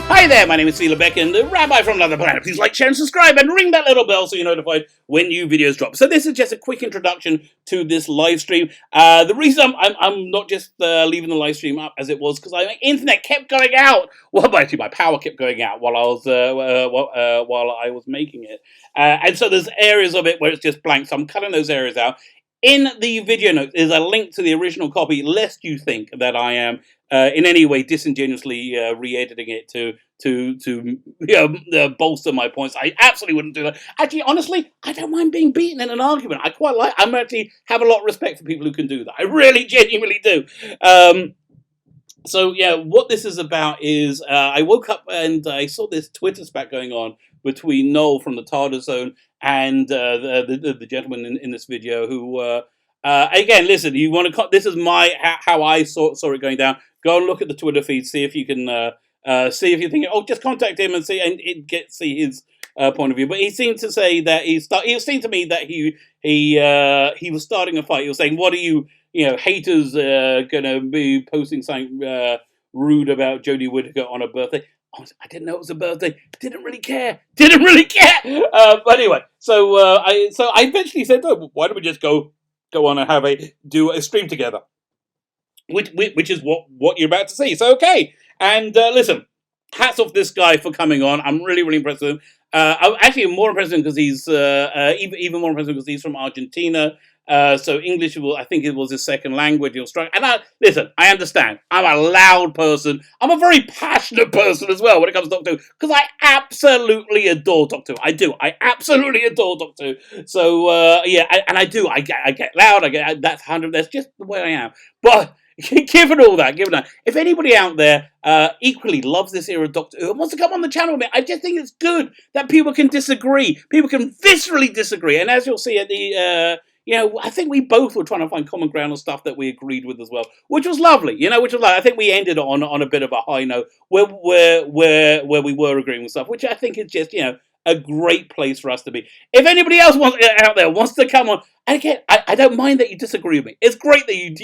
Hi there, my name is Beck and the Rabbi from another planet. Please like, share and subscribe and ring that little bell so you're notified when new videos drop. So this is just a quick introduction to this live stream. The reason I'm not just leaving the live stream up as it was because my internet kept going out. Well, actually my power kept going out while I was making it. And so there's areas of it where it's just blank, so I'm cutting those areas out. In the video notes is a link to the original copy, lest you think that I am in any way disingenuously re-editing it to bolster my points. I absolutely wouldn't do that. Actually, honestly, I don't mind being beaten in an argument. I'm actually have a lot of respect for people who can do that. I really genuinely do. So yeah, what this is about is I woke up and I saw this Twitter spat going on between Noel from the Tartar Zone and the gentleman in this video who again, listen, you want to this is how I saw it going down. Go and look at the Twitter feed, see if you can see if you think, just contact him and see his point of view. But he seemed to say that it seemed to me that he was starting a fight. He was saying, "What are you haters gonna be posting something rude about Jodie Whittaker on her birthday?" I didn't know it was a birthday. Didn't really care. But anyway, so I eventually said, "Oh, why don't we just go on and do a stream together?" Which is what you're about to see. So okay, and listen, hats off this guy for coming on. I'm really impressed with him. I'm actually more impressed with him because he's even more impressed because he's from Argentina. So English, I think it was his second language. He'll struggle. And listen, I understand. I'm a loud person. I'm a very passionate person as well when it comes to Doctor Who, because I absolutely adore Doctor Who. I do. I absolutely adore Doctor Who. So yeah, and I do. I get loud. That's 100. That's just the way I am. But given all that, if anybody out there equally loves this era of Doctor Who and wants to come on the channel with me, I just think it's good that people can disagree. People can viscerally disagree. And as you'll see at the I think we both were trying to find common ground on stuff that we agreed with as well, which was lovely. I think we ended on a bit of a high note where we were agreeing with stuff, which I think is just a great place for us to be. If anybody else out there wants to come on, and again, I don't mind that you disagree with me. It's great that you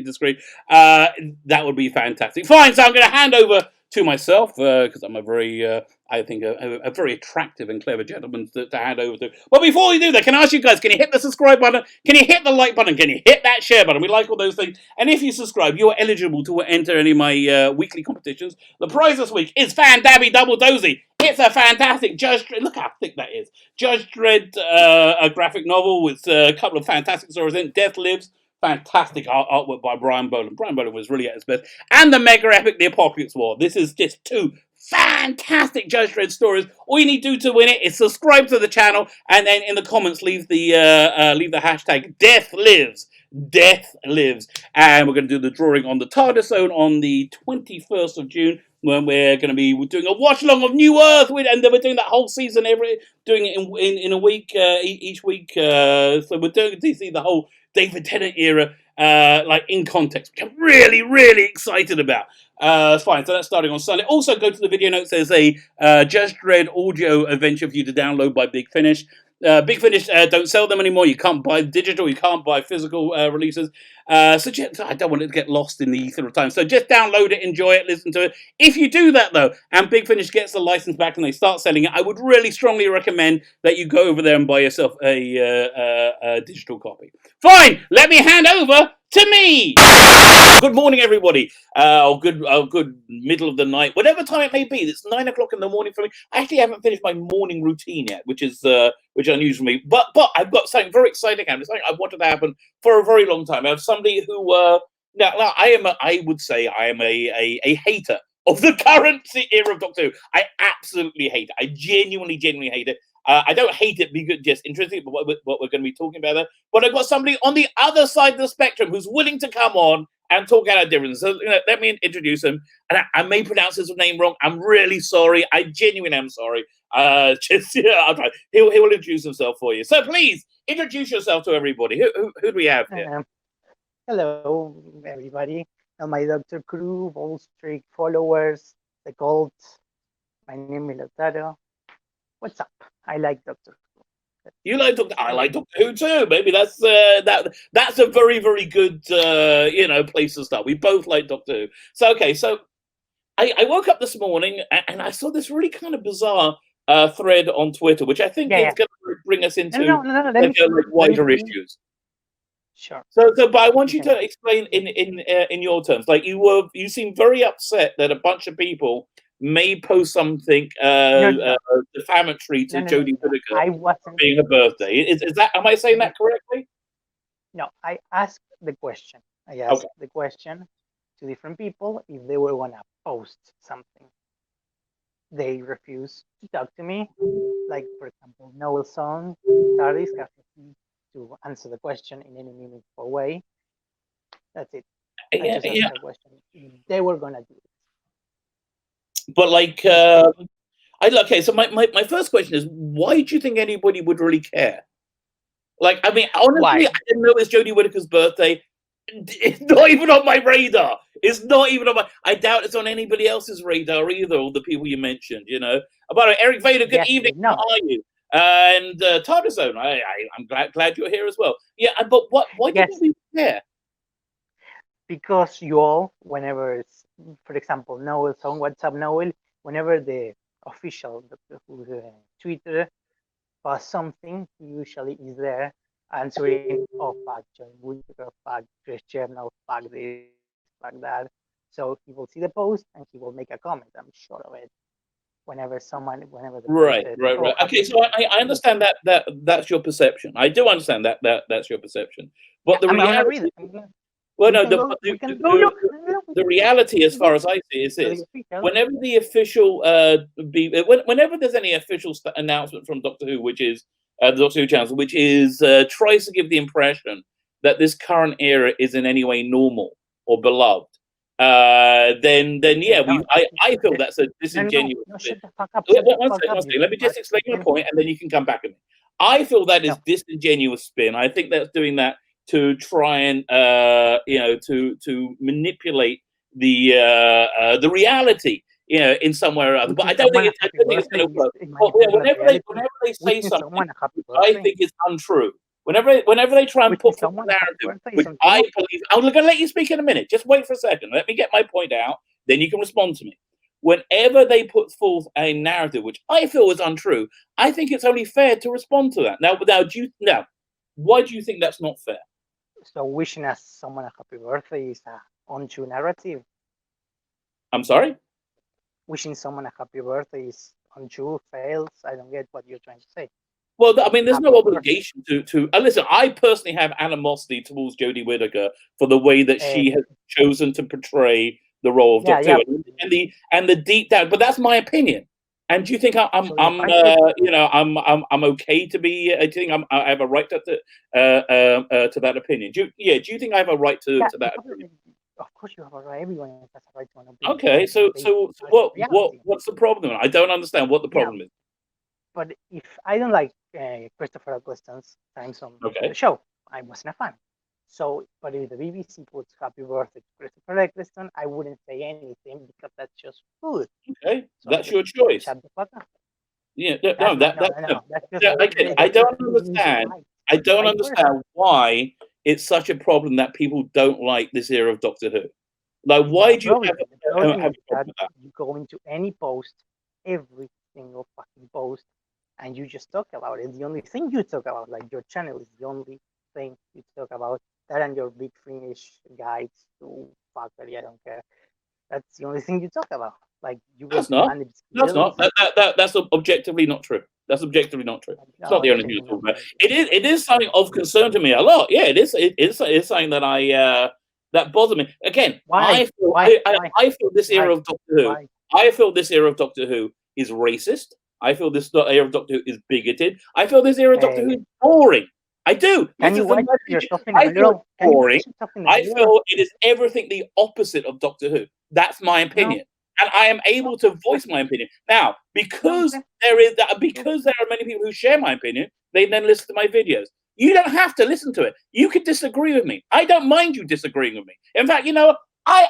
disagree. That would be fantastic. Fine, so I'm going to hand over to myself because I'm a very I think a very attractive and clever gentleman to hand over to. But before we do that, can I ask you guys, can you hit the subscribe button? Can you hit the like button? Can you hit that share button? We like all those things. And if you subscribe, you're eligible to enter any of my weekly competitions. The prize this week is Fan Dabby Double Dozy. It's a fantastic Judge Dredd. Look how thick that is. Judge Dredd, a graphic novel with a couple of fantastic stories in it. Death Lives. Fantastic artwork by Brian Bolland. Brian Bolland was really at his best. And the mega epic, The Apocalypse War. This is just two fantastic Judge Dredd stories. All you need to do to win it is subscribe to the channel, and then in the comments leave the hashtag Death Lives. Death Lives. And we're going to do the drawing on the TARDIS Zone on the 21st of June. When we're going to be doing a watch along of New Earth, and then we're doing that whole season, doing it in a week, each week. So we're doing the whole David Tennant era, in context, which I'm really excited about. Fine, so that's starting on Sunday. Also, go to the video notes. There's a Judge Dredd audio adventure for you to download by Big Finish. Big Finish don't sell them anymore. You can't buy digital. You can't buy physical releases. I don't want it to get lost in the ether of time. So just download it, enjoy it, listen to it. If you do that, though, and Big Finish gets the license back and they start selling it, I would really strongly recommend that you go over there and buy yourself a digital copy. Fine, let me hand over to me. Good morning, everybody. Good middle of the night, whatever time it may be. It's 9 o'clock in the morning for me. I actually haven't finished my morning routine yet, which is unusual for me. But I've got something very exciting happening. Something I've wanted to happen for a very long time. I have somebody who I would say I am a hater of the current era of Doctor Who. I absolutely hate it. I genuinely hate it. I don't hate it because just interesting, but what we're going to be talking about there. But I've got somebody on the other side of the spectrum who's willing to come on and talk out our differences. So let me introduce him. And I may pronounce his name wrong. I'm really sorry. I genuinely am sorry. I'll try. He will introduce himself for you. So please introduce yourself to everybody. Who do we have here? Hello, everybody. My Dr. Crew, Wall Street followers, the cult. My name is Lautaro. What's up? I like Doctor Who. You like Doctor? I like Doctor Who too. Maybe that's a very good place to start. We both like Doctor Who. So okay, so I woke up this morning and I saw this really kind of bizarre thread on Twitter, which I think Yeah, is yeah. going to bring us into No. Let like, me see. like Let me wider see. issues. Sure. But I want you You can. to explain in your terms. Like you seem very upset that a bunch of people may post something No. defamatory to Jodie No. Whittaker I for wasn't. being her birthday. Is that? Am I saying that correctly? No, I asked the question. I Okay. asked the question to different people if they were gonna post something. They refused to talk to me. Like for example, Noel Song started to answer the question in any meaningful way. That's it. I Yeah, just asked yeah. the question if they were gonna do it. But like, That's it. okay. So my first question is, why do you think anybody would really care? Like, I mean, honestly, Why? I didn't know it's Jodie Whittaker's birthday. It's not even on my radar. It's not even on my. I doubt it's on anybody else's radar either. All the people you mentioned, you know. By the way, Eric Vader, good Yes, evening. but How no. are you? And Tardazone, I'm glad you're here as well. Yeah, but what? Why do you think Yes, we care? because you all, whenever it's, for example, Noel on WhatsApp Noel, whenever the official Doctor Who Twitter posts something, he usually is there answering, oh, fuck, John Whittaker, fuck, Chris Chernal, fuck this, fuck that. So he will see the post and he will make a comment, I'm sure of it. Whenever the post Right, said, right, oh, right. Okay, happy so I birthday. understand that's your perception. I do understand that's your perception. But the I'm gonna read reality, it. well, We no, can go. We can go. No, no, we the can go. reality, We as can far go as I see, is to the this: official. whenever the official whenever there's any official announcement from Doctor Who, which is the Doctor Who channel, which is tries to give the impression that this current era is in any way normal or beloved, then yeah, No, I feel the, that's a disingenuous no. bit. Shut the fuck up. Shut the One fuck second, up. one You second. Let me fuck. just explain my point, and then you can come back at me. I feel that is No, disingenuous spin. I think that's doing that to try and to manipulate the reality, you know, in some way or other. But wishing I don't think someone a it's happy going birthday to is, work. in my But yeah, opinion, not reality. whenever they say Wishing something someone a happy which I birthday. think is untrue, whenever they try and Wishing put forth someone a a happy narrative birthday is which I untrue. believe, I'm going to let you speak in a minute. Just wait for a second. Let me get my point out. Then you can respond to me. Whenever they put forth a narrative which I feel is untrue, I think it's only fair to respond to that. Now, why do you think that's not fair? So wishing us someone a happy birthday is a untrue narrative. I'm sorry? Wishing someone a happy birthday is untrue, fails. I don't get what you're trying to say. Well, I It's mean, a there's no happy birthday. obligation to listen. I personally have animosity towards Jodie Whittaker for the way that Uh, she has chosen to portray the role of Doctor yeah. Who, and the deep down. But that's my opinion. And do you think So if I say I'm okay to be? Do you think I have a right to that opinion? Do you think I have a right yeah, to that opinion? of course you have a right. Everyone has a right to an opinion Okay, so based on reality. what's the problem? I don't understand what the Yeah, problem is. but if I don't like Christopher Eccleston's times on the Okay, show, I wasn't a fan. So, but if the BBC puts "Happy Birthday" to Christopher Eccleston, I wouldn't say anything because that's just food. okay, So I that's just your choice. shut the fuck up. Yeah, no, That's my no, no, no. no. That's just Yeah, I get it. I that's just don't being understand. polite, I don't polite person. understand why it's such a problem that people don't like this era of Doctor Who. Like, It's not why a do you problem. The have problem a is problem that with that? you go into any post, every single fucking post, and you just talk about it. The only thing you talk about, like your channel, is the only thing you talk about. That and your big Finnish guides to factory. I don't care. That's the only thing you talk about. Like you That's get to not. manage That's not. skills. That's objectively not true. That's objectively not true. It's not No, the only thing actually, you're no. talking about. It is something of concern to me a lot. Yeah, it is. It's something that that bothers me. Again, Why? Why? I feel this era Why? of Doctor Who. Why? I feel this era of Doctor Who is racist. I feel this era of Doctor Who is bigoted. I feel this era of Doctor Who Uh, is boring. I do. can This you is watch my opinion. yourself in the I feel it's mirror? Can you boring. watch yourself in the I mirror? feel it is everything the opposite of Doctor Who. That's my No. opinion, and I am able to Okay. voice my opinion. Now, Okay. because there are many people who share my opinion, they then listen to my videos. You don't have to listen to it. You could disagree with me. I don't mind you disagreeing with me. In fact, you know, I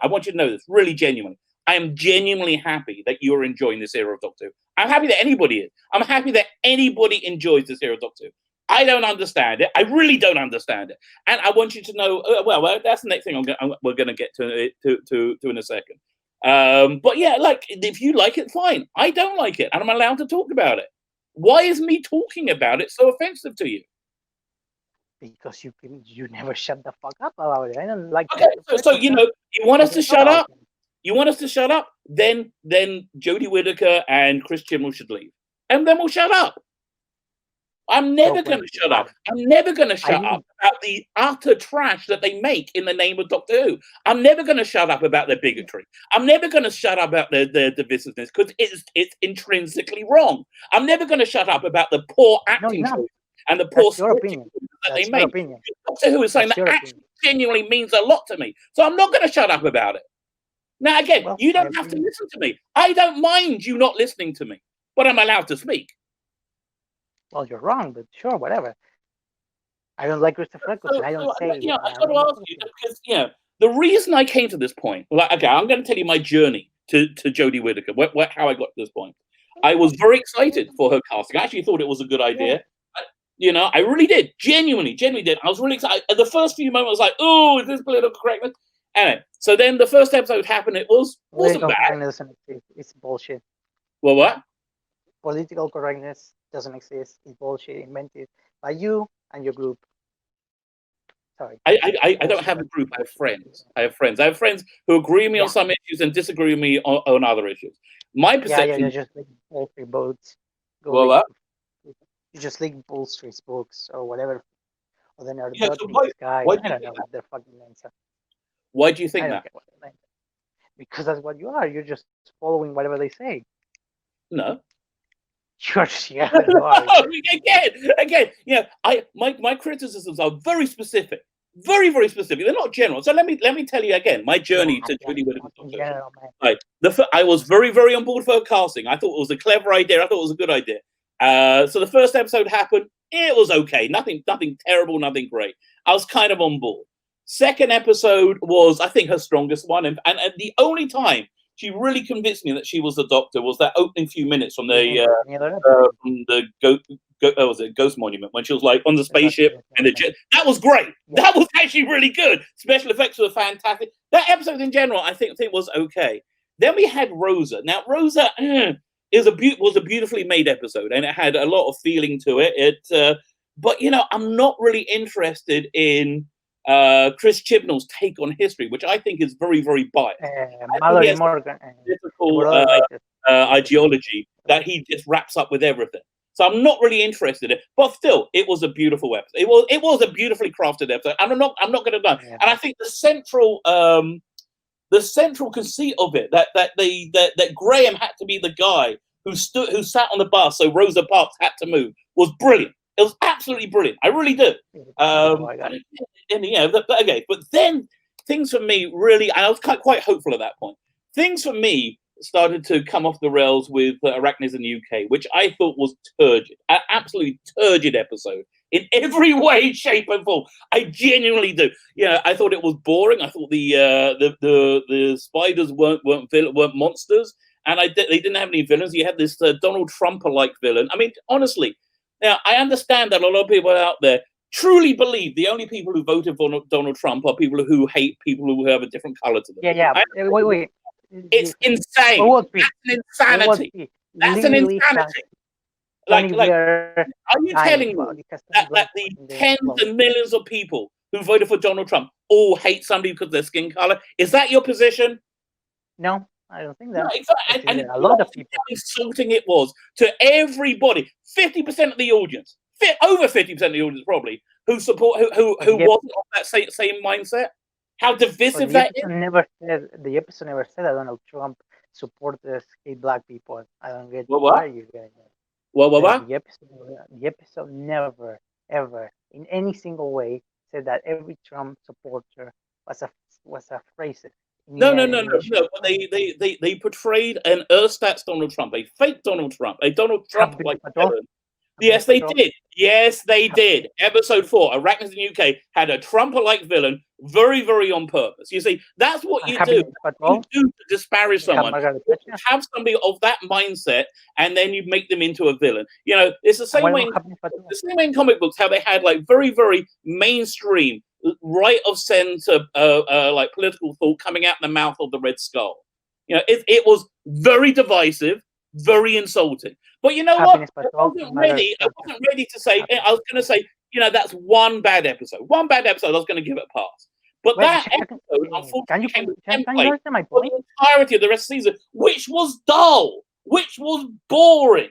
want you to know this really genuinely. I am genuinely happy that you're enjoying this era of Doctor Who. I'm happy that anybody is. I'm happy that anybody enjoys this era of Doctor Who. I don't understand it. I really don't understand it. And I want you to know. Well, that's the next thing we're going to get to in a second. But yeah, like if you like it, fine. I don't like it, and I'm allowed to talk about it. Why is me talking about it so offensive to you? Because you never shut the fuck up about it. I don't like Okay, that. so you know, you want I us to can talk shut about up? it. You want us to shut up? Then Jodie Whittaker and Chris Chibnall should leave, and then we'll shut up. I'm never going to shut up. I'm never going to shut up about the utter trash that they make in the name of Doctor Who. I'm never going to shut up about their bigotry. I'm never going to shut up about their divisiveness because it's intrinsically wrong. I'm never going to shut up about the poor acting choices and the poor scripting that they make. Doctor Who is saying that actually genuinely means a lot to me. So I'm not going to shut up about it. Now, again, you don't have to listen to me. I don't mind you not listening to me, but I'm allowed to speak. Well, you're wrong, but sure, whatever. I don't like Christopher Eccleston. I don't say. I got to ask you because the reason I came to this point. Like, okay, I'm going to tell you my journey to Jodie Whittaker. How I got to this point. I was very excited for her casting. I actually thought it was a good idea. Yeah. I really did. Genuinely did. I was really excited. The first few moments, I was like, "Oh, is this political correctness?" Anyway, so then the first episode happened. It wasn't bad. It's bullshit. Well, what? Political correctness doesn't exist. It's bullshit invented by you and your group. Sorry. I don't have a group. I have friends. I have friends who agree with me on some issues and disagree with me on other issues. My perception. Yeah, just like all three boats. Well, what? You just like Bull Street's books or whatever. Or then So I don't know what their fucking names are. Why do you think that? Because that's what you are. You're just following whatever they say. No. Sure, yeah, you are. Again, my criticisms are very specific, very, very specific. They're not general. So let me tell you again my journey to Jodie Whittaker. Right, I was very, very on board for her casting. I thought it was a clever idea. I thought it was a good idea. So the first episode happened. It was okay. Nothing terrible. Nothing great. I was kind of on board. Second episode was, I think, her strongest one, and the only time she really convinced me that she was the Doctor was that opening few minutes from the Ghost Monument when she was like on the spaceship and the jet. That was great. That was actually really good. Special effects were fantastic. That episode in general, I think was okay. Then we had Rosa. Now Rosa was a beautifully made episode, and it had a lot of feeling to it. But I'm not really interested in Chris Chibnall's take on history, which I think is very, very biased. Mallory Morgan. Difficult ideology that he just wraps up with everything. So I'm not really interested in it, but still, it was a beautiful episode. It was a beautifully crafted episode, and I'm not going to deny. And I think the central conceit of it that Graham had to be the guy who sat on the bus, so Rosa Parks had to move, was brilliant. It was absolutely brilliant. I really do. But then things for me really, and I was quite hopeful at that point. Things for me started to come off the rails with Arachnids in the UK, which I thought was turgid, an absolutely turgid episode in every way, shape, and form. I genuinely do. I thought it was boring. I thought the spiders weren't monsters, and they didn't have any villains. You had this Donald Trump-like villain. I mean, honestly. Now, I understand that a lot of people out there truly believe the only people who voted for Donald Trump are people who hate people who have a different color to them. Yeah. Wait. It's insane. That's an insanity. That's an insanity. Are you telling me that the tens and millions of people who voted for Donald Trump all hate somebody because of their skin color? Is that your position? No. I don't think that. No, exactly. And a lot of people insulting it was to everybody. 50% of the audience, over 50% of the audience probably, who wasn't of that same mindset. How divisive that is. The episode never said that Donald Trump supporters hate black people. I don't get why you're getting it. What? The episode never, ever, in any single way, said that every Trump supporter was a racist. No. They portrayed an Ersatz Donald Trump, a fake Donald Trump, a Donald Trump like villain. Yes, they did. Yes, they did. Episode 4, Arachnids in the UK had a Trump-like villain, very, very on purpose. You see, that's what you do. You do to disparage someone. You have somebody of that mindset, and then you make them into a villain. It's the same way in comic books, how they had like very, very mainstream, right of center, like political thought coming out the mouth of the Red Skull. It was very divisive, very insulting. But you know Happiness what? patrol matters. I wasn't ready to say. I was going to say, that's one bad episode. One bad episode. I was going to give it a pass. But Wait, that episode, unfortunately, became the can you template understand my for point? the entirety of the rest of the season, which was dull, which was boring.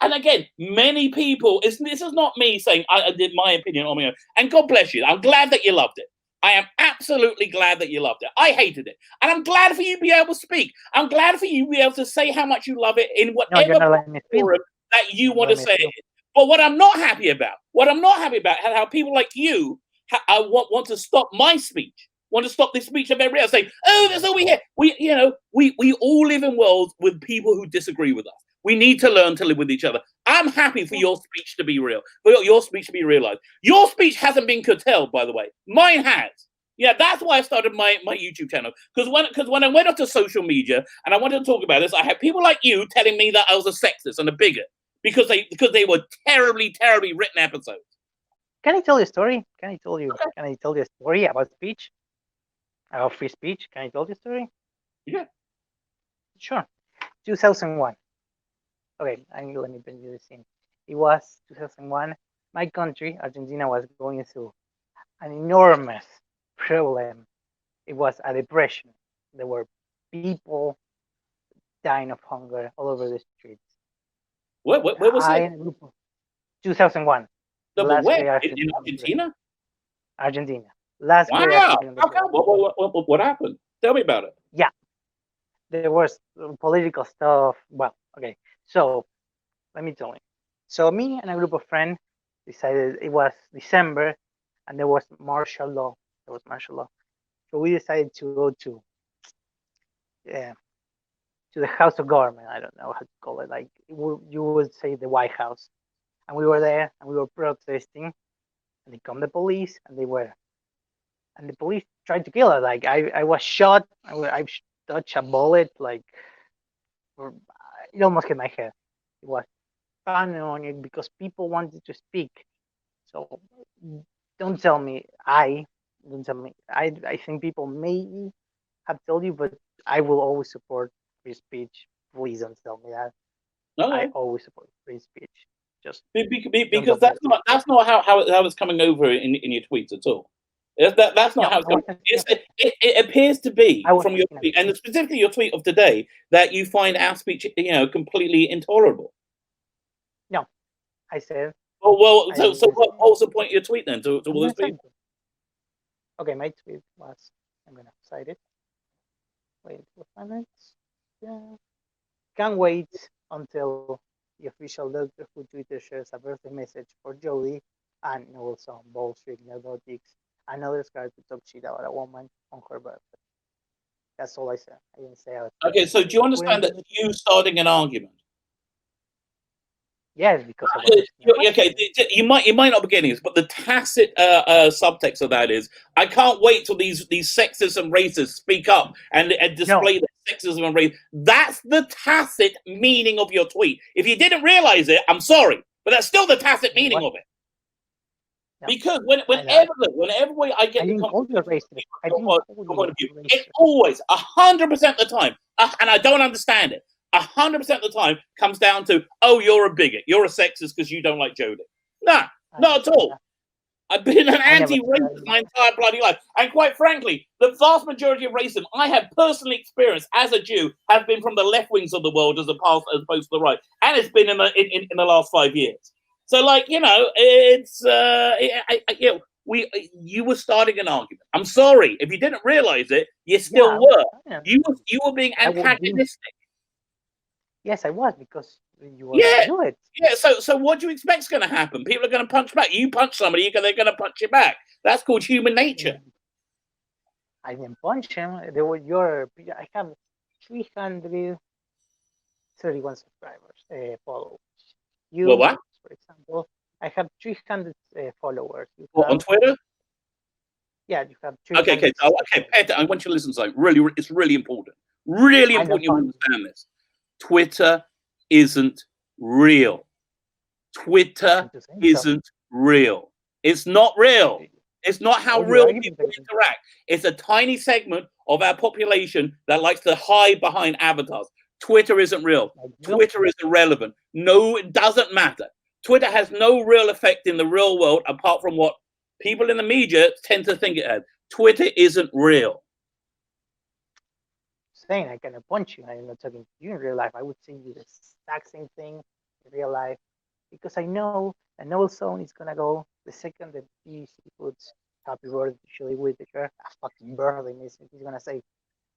And again, many people, this is not me saying I did my opinion on my own. And God bless you. I'm glad that you loved it. I am absolutely glad that you loved it. I hated it. And I'm glad for you to be able to speak. I'm glad for you to be able to say how much you love it in whatever forum that you want to say it. But what I'm not happy about, how people like you want to stop my speech, want to stop the speech of everybody else, saying, oh, that's all we hear. We all live in worlds with people who disagree with us. We need to learn to live with each other. I'm happy for your speech to be real, for your speech to be realized. Your speech hasn't been curtailed, by the way. Mine has. Yeah, that's why I started my YouTube channel. Because when I went onto social media and I wanted to talk about this, I had people like you telling me that I was a sexist and a bigot because they were terribly, terribly written episodes. Can I tell you a story? Can I tell you a story about speech? About free speech? Can I tell you a story? Yeah. Sure. 2001. Okay, let me bring you the scene. It was 2001. My country, Argentina, was going through an enormous problem. It was a depression. There were people dying of hunger all over the streets. Where was it? 2001. No, but where? In Argentina? Argentina. Last wow. What happened? Tell me about it. Yeah. There was political stuff. Well, okay. So let me tell you. So me and a group of friends decided, it was December and there was martial law. So we decided to go to the House of Government. I don't know how to call it. Like you would say the White House. And we were there and we were protesting. And they come the police and the police tried to kill us. Like I was shot. I touched a bullet. Like it almost hit my head. It was paranoid because people wanted to speak. So don't tell me. I think people may have told you, but I will always support free speech. Please don't tell me that. No. I always support free speech. Just because that's not how it's coming over in your tweets at all. That's not how it's coming. It appears to be from your tweet, and specifically your tweet of today, that you find our speech, completely intolerable. No, I said. Well, so what was the point of your tweet then to all those people? Okay, my tweet was, I'm gonna cite it. Wait, what minutes? Yeah. Can't wait until the official Doctor Who Twitter shares a birthday message for Jodie and also bullshit narcotics and others guys to talk shit about a woman on her birthday. That's all I said. I didn't say it. Okay, so do you understand that you starting an argument? Yes, because okay, you might not be getting this, but the tacit subtext of that is, I can't wait till these sexists and racists speak up and display their sexism and race. That's the tacit meaning of your tweet. If you didn't realize it, I'm sorry, but that's still the tacit meaning of it. No. Because whenever I get I didn't call you a racist. It's always 100% of the time, and I don't understand it. 100% of the time comes down to, oh, you're a bigot, you're a sexist because you don't like Jodie. Nah, not at all. I've been an anti-racist my entire bloody life. And quite frankly, the vast majority of racism I have personally experienced as a Jew have been from the left wings of the world as opposed to the right. And it's been in the last 5 years. So, it's, you were starting an argument. I'm sorry. If you didn't realize it, you still were. You were being antagonistic. Yes, I was, because you were going to do it. Yeah, so what do you expect is going to happen? People are going to punch back. You punch somebody, they're going to punch you back. That's called human nature. I didn't punch him. I have 331 subscribers, followers. Well, what? For example, I have 300 followers. On Twitter? Yeah, you have 300. Okay. I want you to listen to something. It's really important. Really important you understand this. Twitter isn't real. Twitter isn't real. It's not real. It's not how real people interact. It's a tiny segment of our population that likes to hide behind avatars. Twitter isn't real. Twitter is irrelevant. No, it doesn't matter. Twitter has no real effect in the real world apart from what people in the media tend to think it has. Twitter isn't real. Saying I can punch you. I'm not talking to you in real life. I would say you the exact same thing in real life because I know a no zone is gonna go the second that he puts happy birthday to Jodie Whittaker, a fucking birthday message. He's gonna say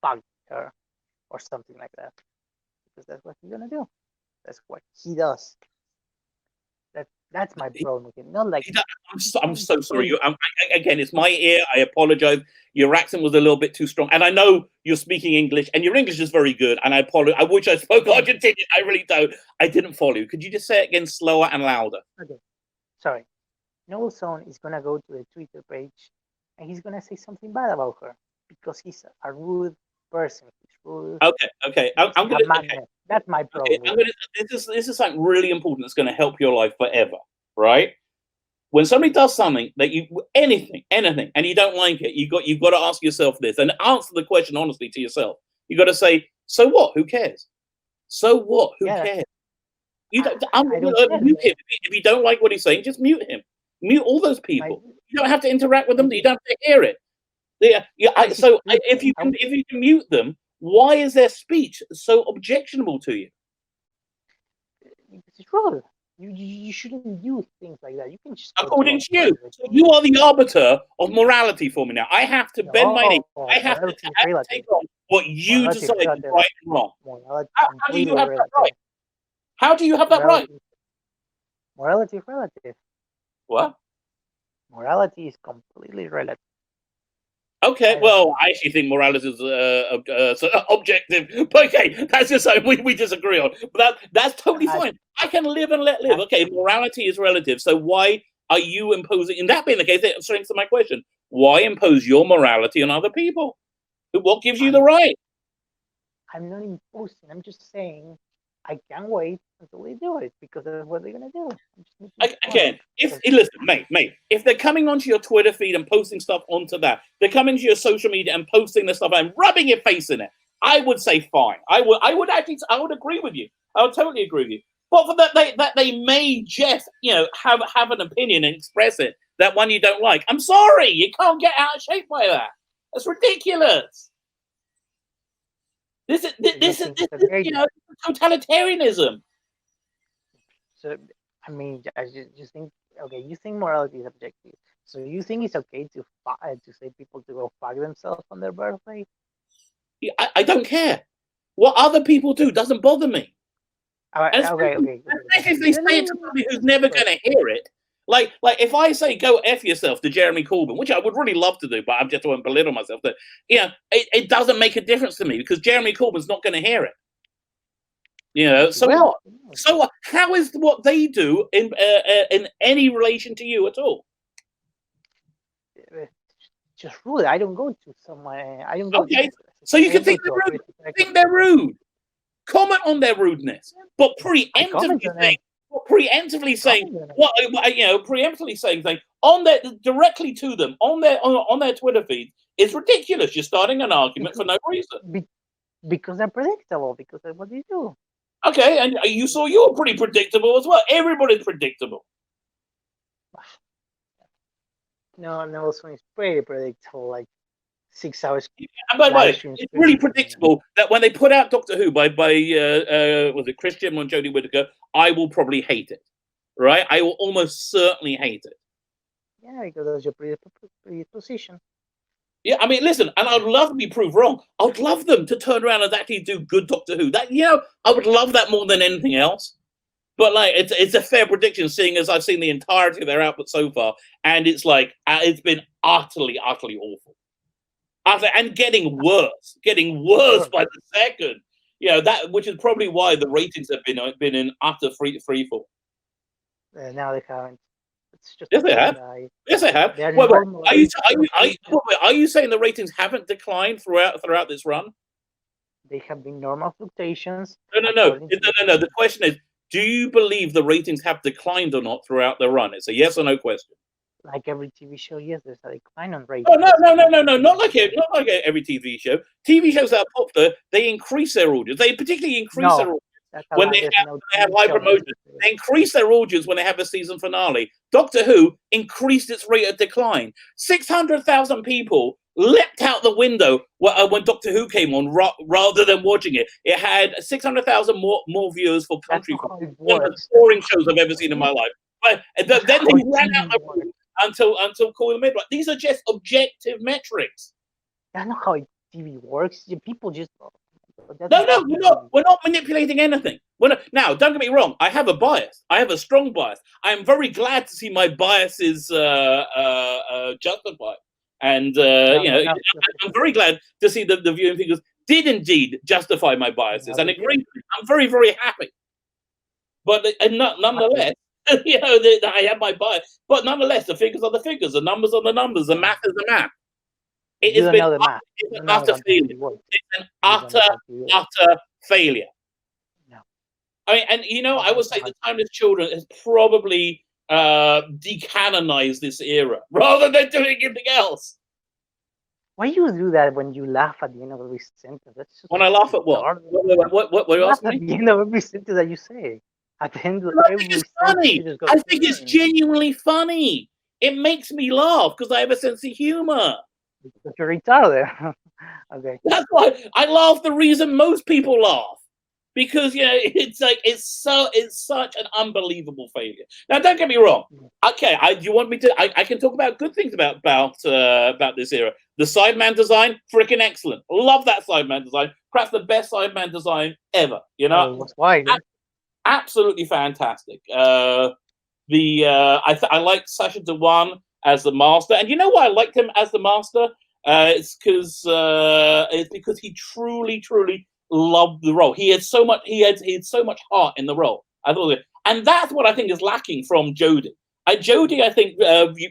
fuck her or something like that because that's what he's gonna do. That's what he does. That's my problem with him. Not like I'm so sorry. Again, it's my ear. I apologize. Your accent was a little bit too strong, and I know you're speaking English, and your English is very good. And I apologize. I wish I spoke Argentinian. I really don't. I didn't follow you. Could you just say it again, slower and louder? Okay. Sorry. Noel Son is gonna go to the Twitter page, and he's gonna say something bad about her because he's a rude person. He's rude. Okay. I'm gonna. Okay. That's my problem. This is something really important that's going to help your life forever, right? When somebody does something that anything, and you don't like it, you've got to ask yourself this and answer the question honestly to yourself. You got to say, so what? Who cares? So what? Who cares? You don't. Mute him. If you don't like what he's saying, just mute him. Mute all those people. You don't have to interact with them. You don't have to hear it. If you can mute them, why is their speech so objectionable to you? It's wrong. You shouldn't do things like that. You can just according to you. So you are the arbiter of morality for me now. I have to bend my knee. I have to take on what you decide is right and wrong. How do you have that right? How do you have that right? Morality is relative. What? Morality is completely relative. Okay, well, I actually think morality is objective. But okay, that's just something we disagree on. But that's totally fine. I can live and let live. Okay, morality is relative. So why are you imposing? In that being the case, that answers my question. Why impose your morality on other people? What gives you the right? I'm not imposing. I'm just saying I can't wait until they do it because that's what they're gonna do. Again, listen, mate, if they're coming onto your Twitter feed and posting stuff onto that, they're coming to your social media and posting the stuff and rubbing your face in it, I would say fine. I would agree with you. I would totally agree with you. But for that they may just have an opinion and express it, that one you don't like. I'm sorry, you can't get out of shape by that. That's ridiculous. This is totalitarianism. So I mean, I just think, okay, you think morality is objective. So you think it's okay to say people to go fuck themselves on their birthday? I don't care. What other people do doesn't bother me. Okay. Especially if they say it to somebody who's never going to hear it. Like if I say go F yourself to Jeremy Corbyn, which I would really love to do, but I just won't belittle myself. That it doesn't make a difference to me because Jeremy Corbyn's not going to hear it. So what? So how is what they do in any relation to you at all? Just rude. I don't go to someone. I don't go. Okay, so you can think they're rude. Comment on their rudeness, but preemptively saying on their directly to them on their Twitter feed is ridiculous. You're starting an argument for no reason. Because they're predictable. Because that's what they do. Okay, and you're pretty predictable as well. Everybody's predictable. No, it's pretty predictable. Like 6 hours. And by the way, it's really predictable that when they put out Doctor Who by was it Christian or Jodie Whittaker, I will probably hate it. Right? I will almost certainly hate it. Yeah, because that's your predisposition. Yeah, I mean, listen, and I'd love to be proved wrong. I'd love them to turn around and actually do good Doctor Who. I would love that more than anything else. But it's a fair prediction, seeing as I've seen the entirety of their output so far, and it's it's been utterly awful. And getting worse by the second. That which is probably why the ratings have been in utter freefall. Now they haven't. It's just yes, they have. Yes, they have. Are you saying the ratings haven't declined throughout this run? They have been normal fluctuations. No. The question is, do you believe the ratings have declined or not throughout the run? It's a yes or no question. like every TV show, yes, there's a decline on ratings. Oh, no, not like every TV show. TV shows that are popular, they increase their audience. They particularly increase their audience when they have high promotion. They increase their audience when they have a season finale. Doctor Who increased its rate of decline. 600,000 people leapt out the window when Doctor Who came on, rather than watching it. It had 600,000 more viewers for Country. One of the boring shows I've ever seen in my life. But then they ran out the room until Call the Midwife. These are just objective metrics. That's not how TV works. People just No, we're not manipulating anything. Now, don't get me wrong. I have a bias. I have a strong bias. I am very glad to see my biases justified, and I'm very glad to see the viewing figures did indeed justify my biases and agree. I'm very, very happy. But nonetheless, I have my bias. But nonetheless, the figures are the figures, the numbers are the numbers, the math is the math. It's an utter failure. It's an utter failure. No. I mean, and I would say the Timeless Children has probably decanonized this era rather than doing anything else. Why you do that when you laugh at the end of every sentence? When I laugh at what? What are you asking me? At the end of every sentence that you say. At the end of every sentence, funny. I think it's genuinely funny. It makes me laugh because I have a sense of humor. Because you're retarded. Okay. That's why I laugh the reason most people laugh. Because it's such an unbelievable failure. Now, don't get me wrong. Okay, do you want me to? I can talk about good things about this era. The Sideman design, freaking excellent. Love that Sideman design. Perhaps the best Sideman design ever. Why? Absolutely fantastic. I like Sacha Dhawan as the Master, and you know why I liked him as the Master? It's because he truly loved the role. He had so much heart in the role. I thought, and that's what I think is lacking from Jodie. Jodie, I think,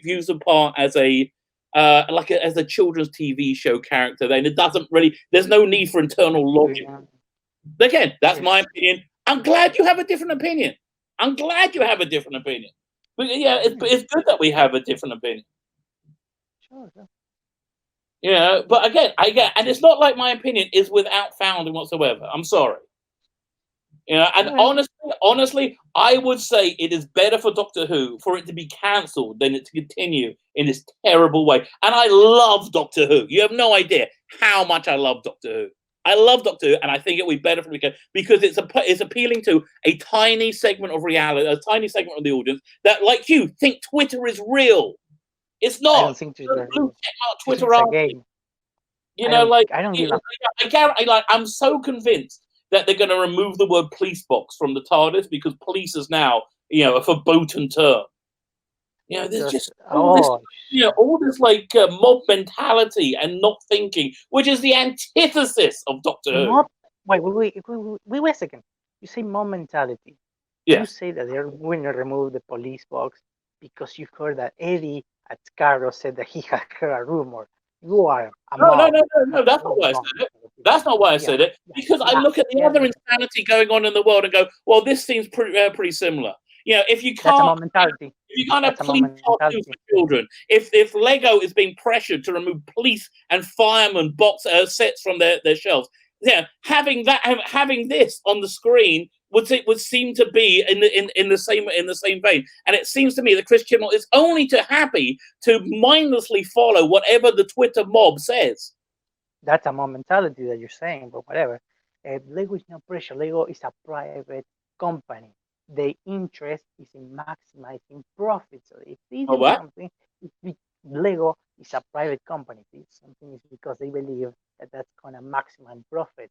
views the part as as a children's TV show character. Then it doesn't really. There's no need for internal logic. Again, that's my opinion. I'm glad you have a different opinion. But yeah, it's good that we have a different opinion. Sure. But again, and it's not like my opinion is without founding whatsoever. I'm sorry. And honestly, I would say it is better for Doctor Who for it to be cancelled than it to continue in this terrible way. And I love Doctor Who. You have no idea how much I love Doctor Who. I love Doctor Who, and I think it would be better for me because it's appealing to a tiny segment of reality, a tiny segment of the audience that, like you, think Twitter is real. It's not. I don't think Twitter are. I'm so convinced that they're going to remove the word police box from the TARDIS because police is now, a verboten term. There's just all this like mob mentality and not thinking, which is the antithesis of Doctor Who. Wait a second. You say mob mentality. Yeah. You say that they're going to remove the police box because you heard that Eddie Ezquerra said that he had heard a rumor. You are a mob. No. That's not why I said it. That's not why I said it. Because I look at the other insanity going on in the world and go, well, this seems pretty similar. If you can't, if you can't have police cartoons for children, if Lego is being pressured to remove police and fireman box sets from their shelves, having this on the screen would seem to be in the same vein. And it seems to me that Chris Chibnall is only too happy to mindlessly follow whatever the Twitter mob says. That's a mob mentality that you're saying, but whatever. Lego is no pressure. Lego is a private company. The interest is in maximizing profits. So if they do something, Lego is a private company. If something is because they believe that that's going to maximize profit,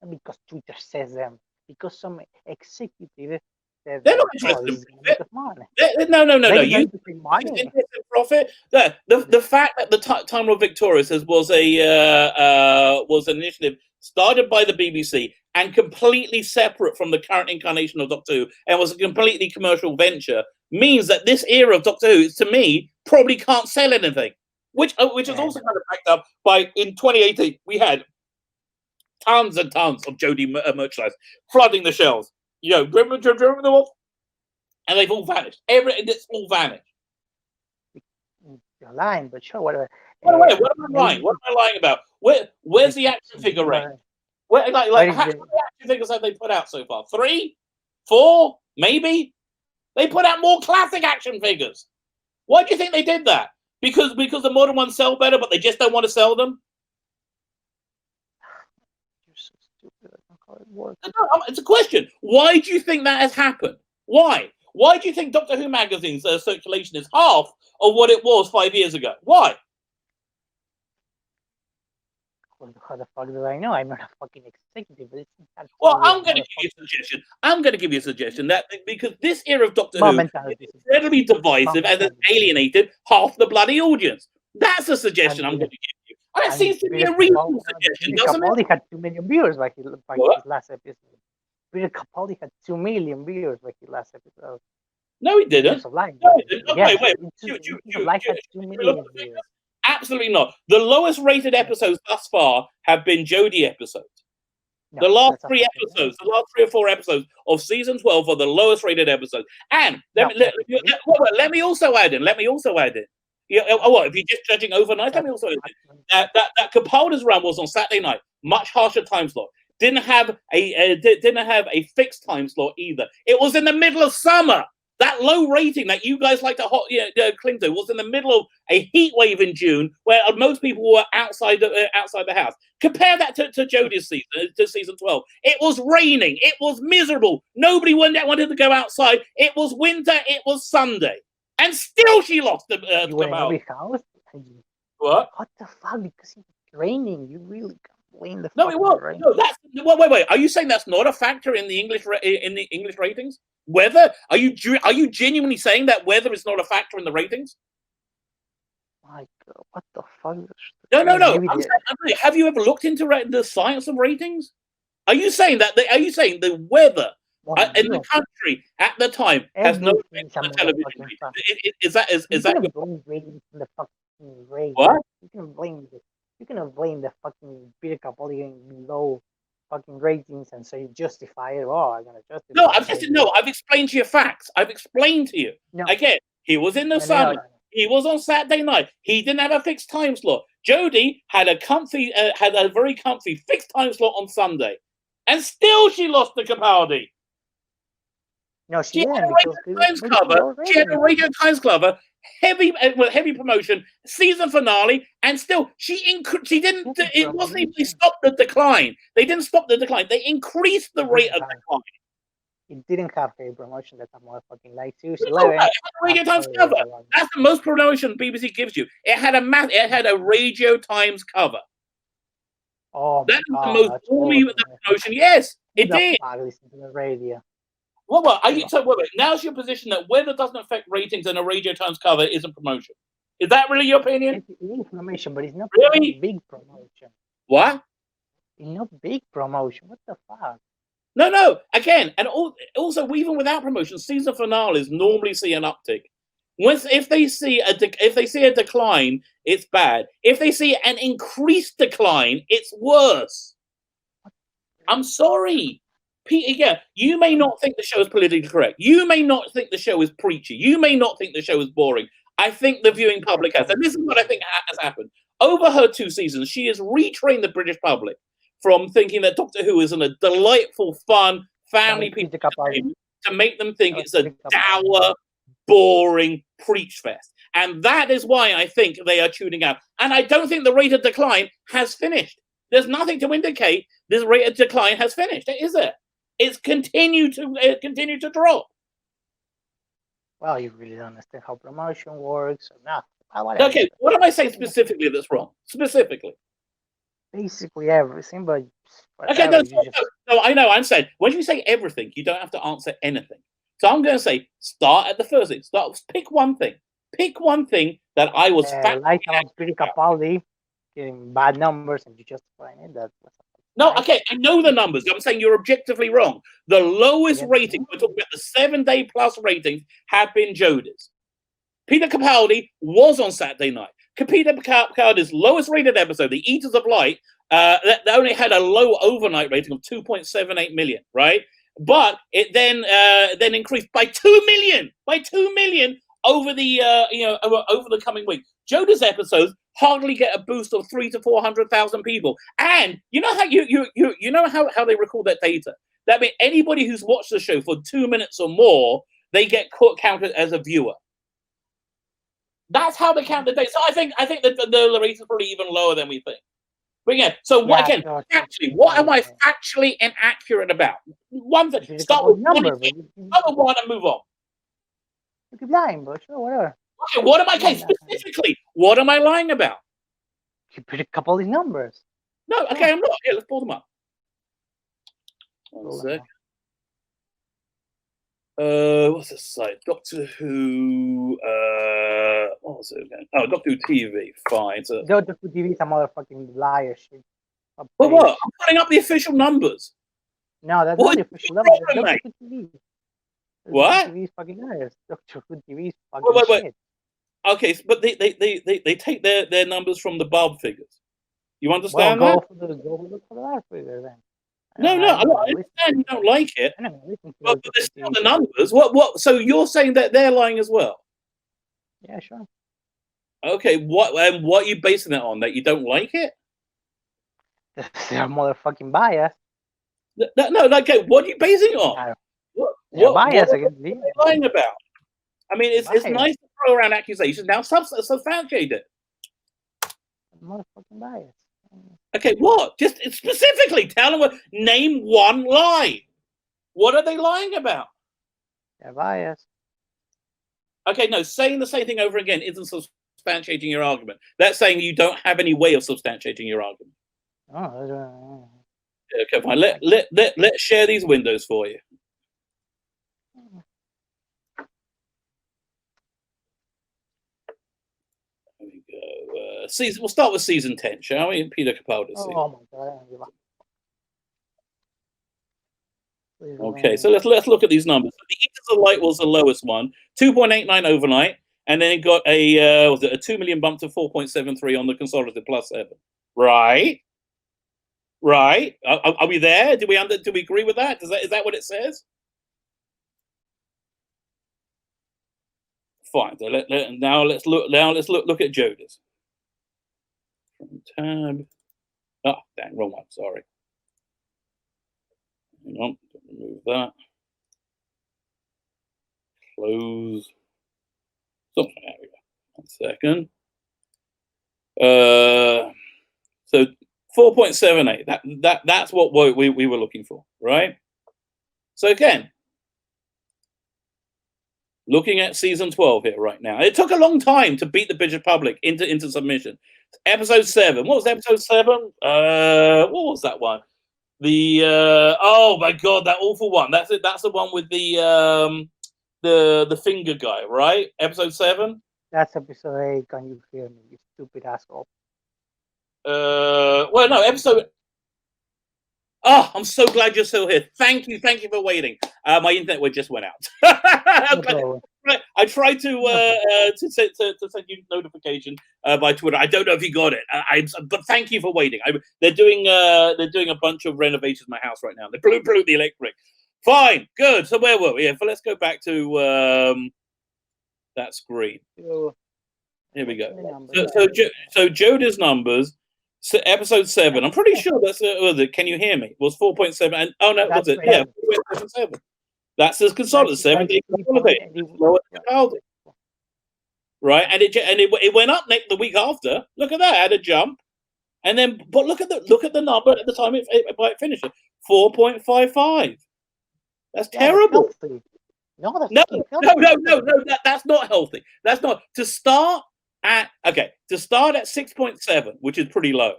not because Twitter says them. Because some executive says they're not interested in profit. No. You profit. The fact that the Time of Victorious was an initiative started by the BBC and completely separate from the current incarnation of Doctor Who, and was a completely commercial venture, means that this era of Doctor Who, to me, probably can't sell anything. Which is also kind of backed up by, in 2018, we had tons and tons of Jodie merchandise flooding the shelves. Remember them all? And they've all vanished. It's all vanished. you're lying, but sure, whatever. What am I lying? Maybe What am I lying about? Where's the action figure rate? How where many is the action figures have they put out so far? 3, 4, maybe. They put out more classic action figures. Why do you think they did that? Because the modern ones sell better, but they just don't want to sell them. You're so stupid. I don't know how it works. No, it's a question. Why do you think that has happened? Why? Why do you think Doctor Who magazine's circulation is half of what it was 5 years ago? Why? How the fuck do I know? I'm not a fucking executive. But it's Well, I'm going to give you a suggestion. I'm going to give you a suggestion that because this era of Doctor Who is incredibly divisive and has alienated half the bloody audience. That's a suggestion I'm going to give you. And that seems to be a reasonable suggestion, doesn't it? Capaldi had 2 million viewers by his last episode. Peter Capaldi had 2 million viewers by his last episode. No, he didn't. No, he didn't. Yes, wait. Had 2 million viewers. Absolutely not. The lowest rated episodes thus far have been Jodie episodes. No, the last 3 episodes, the last 3 or 4 episodes of season 12 are the lowest rated episodes. And let me also add in. What, if you're just judging overnight, let me also add that Capaldi's run was on Saturday night, much harsher time slot. Didn't have a fixed time slot either. It was in the middle of summer. That low rating that you guys like to cling to was in the middle of a heat wave in June, where most people were outside the house. Compare that to Jodie's season, to season 12. It was raining. It was miserable. Nobody wanted to go outside. It was winter. It was Sunday, and still she lost the house. What? What the fuck? Because it's raining. You really can't blame the. No, it was. No, that's wait. Are you saying that's not a factor in the English ratings? Weather? Are you genuinely saying that weather is not a factor in the ratings? My God, what the fuck? No. Have you ever looked into the science of ratings? Are you saying that? Are you saying the weather in the country at the time has no effect on the television? Is that you blame ratings from the fucking rain? What? You can blame the fucking Peter Capaldi low fucking ratings, and so you justify it. Oh, I'm gonna justify. I've explained to you facts. I've explained to you. No. Again, he was in the summer. No. He was on Saturday night. He didn't have a fixed time slot. Jodie had a very comfy fixed time slot on Sunday, and still she lost to Capaldi. No, she had a Radio Times cover. She had a Radio Times cover. Heavy promotion, season finale, and still she didn't. It wasn't even stop the decline. They didn't stop the decline. They increased the rate of decline. It didn't have heavy promotion that I'm more fucking like too. Radio Times cover. That's the most promotion BBC gives you. It had a Radio Times cover. Oh, that was the most promotion. Yes, it did. I listen to the radio. Well, now's your position that weather doesn't affect ratings and a Radio Times cover isn't promotion. Is that really your opinion? It's information, but it's not really big promotion. What? It's not big promotion. What the fuck? No. Again, and also even without promotion, season finales normally see an uptick. If they see a decline, it's bad. If they see an increased decline, it's worse. I'm sorry. Peter, you may not think the show is politically correct. You may not think the show is preachy. You may not think the show is boring. I think the viewing public has. And this is what I think has happened. Over her 2 seasons, she has retrained the British public from thinking that Doctor Who is a delightful, fun, family piece to make them think it's a dour, boring preach fest. And that is why I think they are tuning out. And I don't think the rate of decline has finished. There's nothing to indicate this rate of decline has finished, is there? It's continued to drop. Well, you really don't understand how promotion works or not. Okay, what am I saying specifically that's wrong? Specifically. Basically everything, but okay, no, I know. I'm saying when you say everything, you don't have to answer anything. So I'm going to say start at the first thing. Pick one thing. Pick one thing that I was like Peter Capaldi getting bad numbers and you justifying it. No, okay, I know the numbers. I'm saying you're objectively wrong. The lowest ratings, we're talking about the 7-day plus ratings, have been Jodie's. Peter Capaldi was on Saturday night. Peter Capaldi's lowest rated episode, The Eaters of Light, that only had a low overnight rating of 2.78 million, right? But it then increased by 2 million over the over the coming week. Jodie's episodes hardly get a boost of 300,000 to 400,000 people. And you know how you know how they record that data. That means anybody who's watched the show for 2 minutes or more, they get counted as a viewer. That's how they count the data. So I think that the rate is probably even lower than we think. But yeah, so what am I factually inaccurate about? One thing. Start with one and move on. You keep lying, but sure, whatever. Okay, what am I specifically? What am I lying about? You put a couple of these numbers. No, okay, I'm not. Here, let's pull them up. One sec. What's this site? Doctor Who. What was it again? Oh, Doctor Who TV. Fine. So Doctor Who TV is a motherfucking liar shit. But what? I'm putting up the official numbers. No, that's not the official numbers. Doctor Who TV. What? TV is fucking liars. Doctor Who TV is fucking shit. Okay, but they take their numbers from the bulb figures. You understand that? Go for the bulb figure then. No, I understand you don't like it, but they're still the numbers. What? So you're saying that they're lying as well? Yeah, sure. Okay, what are you basing that on? That you don't like it? They're motherfucking biased. No, okay, what are you basing it on? What bias are they lying about? I mean, it's nice to throw around accusations. Now, substantiate it. Motherfucking bias. Okay, what? Just specifically tell them. Name one lie. What are they lying about? They're biased. Okay, no, saying the same thing over again isn't substantiating your argument. That's saying you don't have any way of substantiating your argument. Oh, okay, fine. Let's share these windows for you. There we go. We'll start with season 10, shall we? Peter Capaldi. Oh my god! Okay, so let's look at these numbers. The Eaters of Light was the lowest one, 2.89 overnight, and then it got a 2 million bump to 4.73 on the consolidated plus 7. Right. Are we there? Do we agree with that? Is that what it says? Fine. So now let's look at Jodie's. Tab. Oh, dang, wrong one. Sorry. Hang on. Remove that. Close. So there we go. 1 second. So 4.78. That's what we were looking for, right? So again, looking at season 12 here right now. It took a long time to beat the British public into submission. Episode 7. What was episode 7? What was that one? The oh my god, that awful one. That's it. That's the one with the finger guy, right? Episode 7. That's episode 8. Can you hear me, you stupid asshole? Well, no, episode. Oh, I'm so glad you're still here. Thank you for waiting. My internet just went out. I tried to send you notification by Twitter. I don't know if you got it. But thank you for waiting. They're doing a bunch of renovations in my house right now. They blew the electric. Fine, good. So where were we? Yeah, but let's go back to that screen. Here we go. So Jodie's numbers. So episode 7. I'm pretty sure that's was it. Can you hear me? It was 4.7. And oh no, was it? Yeah, 4.77. That's the consolidated 7-day consolidated. Right, and it went up the week after. Look at that, had a jump, and then but look at the number at the time it finished. 4.55. That's terrible. No, that's not healthy. That's not to start at 6.7, which is pretty low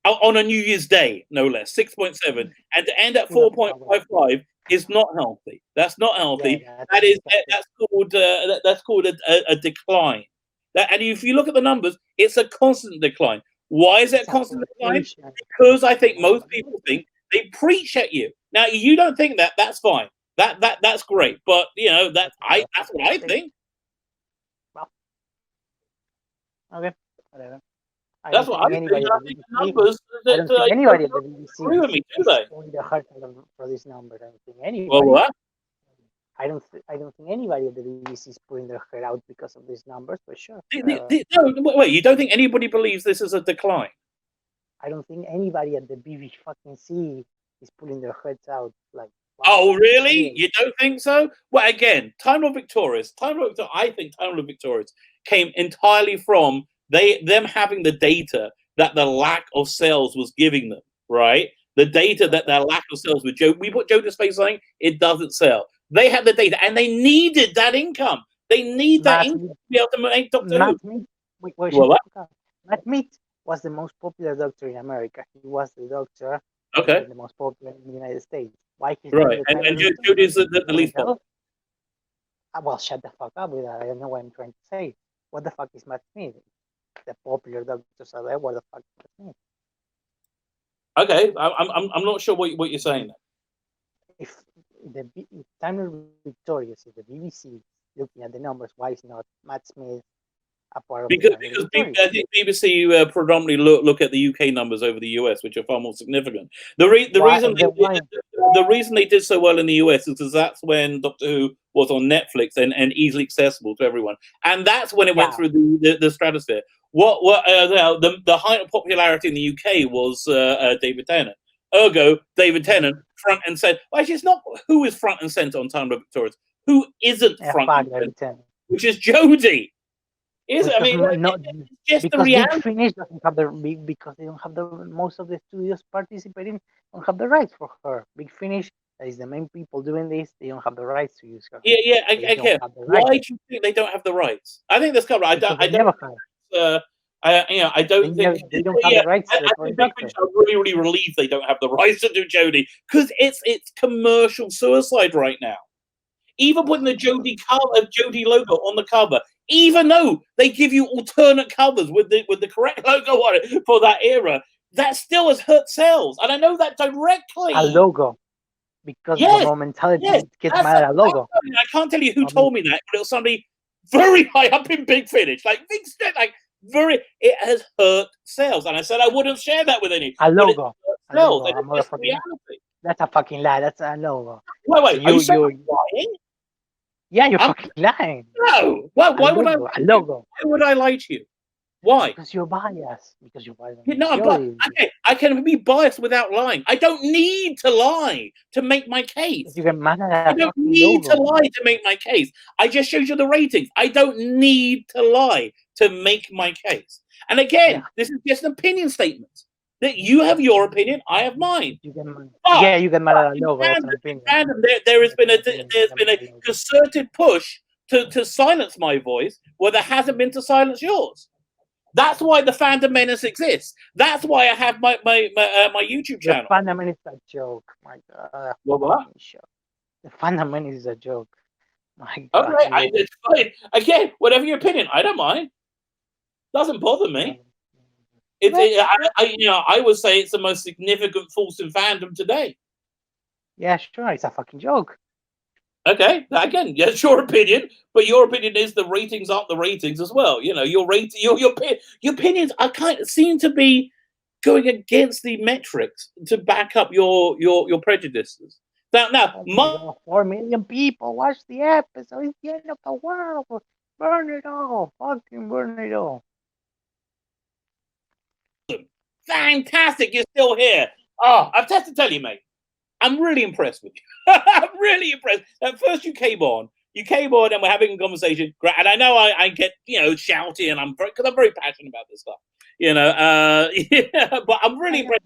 on a New Year's Day, no less. 6.7, and to end at 4.55 is not healthy. That's not healthy. That's called a decline. And if you look at the numbers, it's a constant decline. Why is it a constant decline? Because I think most people think they preach at you. Now you don't think that. That's fine. That's great. But that's what I think. Okay, whatever. That's what I think. I think the numbers anybody at the BBC agree with me, do they? Going the heart for this number. I don't think anybody. Well, what? I don't think anybody at the BBC is putting their head out because of these numbers, but sure. No, wait, you don't think anybody believes this is a decline? I don't think anybody at the BBC is pulling their heads out like. Wow, Oh, really? You don't think so? Well, again, Time Lord Victorious. I think Time Lord Victorious came entirely from them having the data that the lack of sales was giving them, right? The data that their lack of sales with Joe. We put Jodie's face saying it doesn't sell. They had the data, and they needed that income. They need that income to be able to make Doctor Who. Matt Smith was the most popular doctor in America. He was the doctor. Okay. The most popular in the United States. Why? Right, and Jodie's the least popular. Well, shut the fuck up with that. I don't know what I'm trying to say. What the fuck is Matt Smith? The popular doctors are there. What the fuck is Matt Smith? Okay, I'm not sure what you're saying. If Time Lord Victorious, if the BBC looking at the numbers, why is not Matt Smith a part of because I think BBC predominantly look at the UK numbers over the US, which are far more significant. The reason they did so well in the US is because that's when Doctor Who was on Netflix and easily accessible to everyone, and that's when it went through the stratosphere. The height of popularity in the UK was David Tennant. Ergo, David Tennant front and center. Well, actually, it's not who is front and center on Time Lord Victorious. Who isn't front and center? Which is Jodie. Is it? I mean, it's just the reality. Big Finish doesn't have because they don't have most of the studios participating don't have the rights for her. Big Finish, that is the main people doing this. They don't have the rights to use her. Yeah, I care. Why do you think they don't have the rights? I think that's covered. I don't think. They don't have the rights. I'm really relieved they don't have the rights to do Jodie because it's commercial suicide right now. Even putting the Jodie logo on the cover, even though they give you alternate covers with the correct logo on it for that era, that still has hurt sales, and I know that directly. A logo, because the mentality gets mad at a logo. I can't tell you who told me that, but it was somebody very high up in Big Finish, it has hurt sales, and I said I wouldn't share that with any. A logo. That's a fucking lie. That's a logo. Wait, are you lying? Yeah, you're fucking lying. No. Why would I? A logo. Why would I lie to you? Why? Because you're biased. Because you're biased. Okay, I can be biased without lying. I don't need to lie to make my case. You get mad at I don't need to lie to make my case. I just showed you the ratings. I don't need to lie to make my case. And again, this is just an opinion statement. That you have your opinion, I have mine. You get mad at a logo. There's been a concerted push to silence my voice where there hasn't been to silence yours. That's why the Fandom Menace exists. That's why I have my YouTube channel. The Fandom Menace is a joke. My God. What? The Fandom Menace is a joke. My God. Okay, it's fine. Again, whatever your opinion, I don't mind. Doesn't bother me. I would say it's the most significant force in fandom today. Yeah, sure, it's a fucking joke. Okay, again, it's your opinion, but your opinion is the ratings aren't the ratings as well. You know, your opinions are seem to be going against the metrics to back up your prejudices. Now, 4 million people watch the episode. It's the end of the world. Burn it all. Fucking burn it all. Fantastic, you're still here. Oh, I've had to tell you, mate. I'm really impressed with you. I'm really impressed. At first, you came on and we're having a conversation. And I know I get, shouty, and because I'm very passionate about this stuff. But I'm really impressed.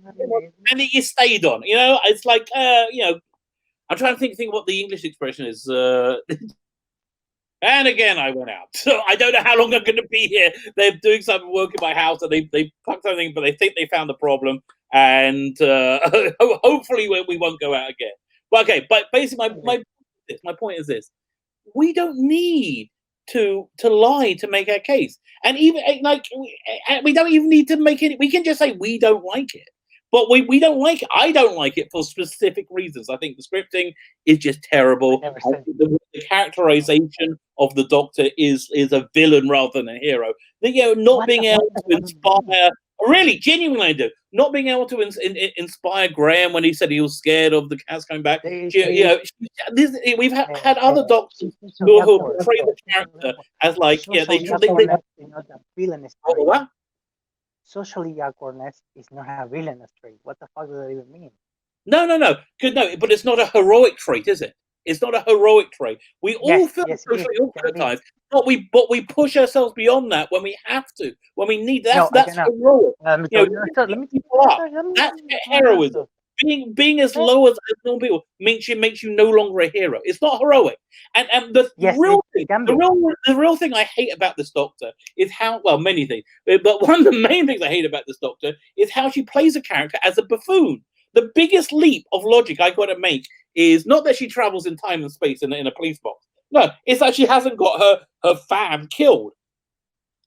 And you stayed on. It's like, I'm trying to think what the English expression is. And again, I went out. So I don't know how long I'm going to be here. They're doing some work in my house, and they plucked something, but they think they found the problem. And hopefully we won't go out again. But basically, my point is this: we don't need to lie to make our case, and even we don't even need to make it. We can just say we don't like it. But we don't like it. I don't like it for specific reasons. I think the scripting is just terrible. The characterization of the Doctor is a villain rather than a hero. Not being able to inspire Really, genuinely, I do. Not being able to inspire Graham when he said he was scared of the cats coming back. We've had other doctors who portray the character as like, socially awkwardness is not a villainous trait. what? Socially awkwardness is not a villainous trait. What the fuck does that even mean? No, but it's not a heroic trait, is it? It's not a heroic trait. We all feel socially awkward at times, but we push ourselves beyond that when we have to, when we need. That's heroic. That's heroism. Being as low as normal people makes you no longer a hero. It's not heroic. And the real thing I hate about this Doctor is how, well, many things, but one of the main things I hate about this Doctor is how she plays a character as a buffoon. The biggest leap of logic I got to make is not that she travels in time and space in a police box. No, it's that she hasn't got her fam killed.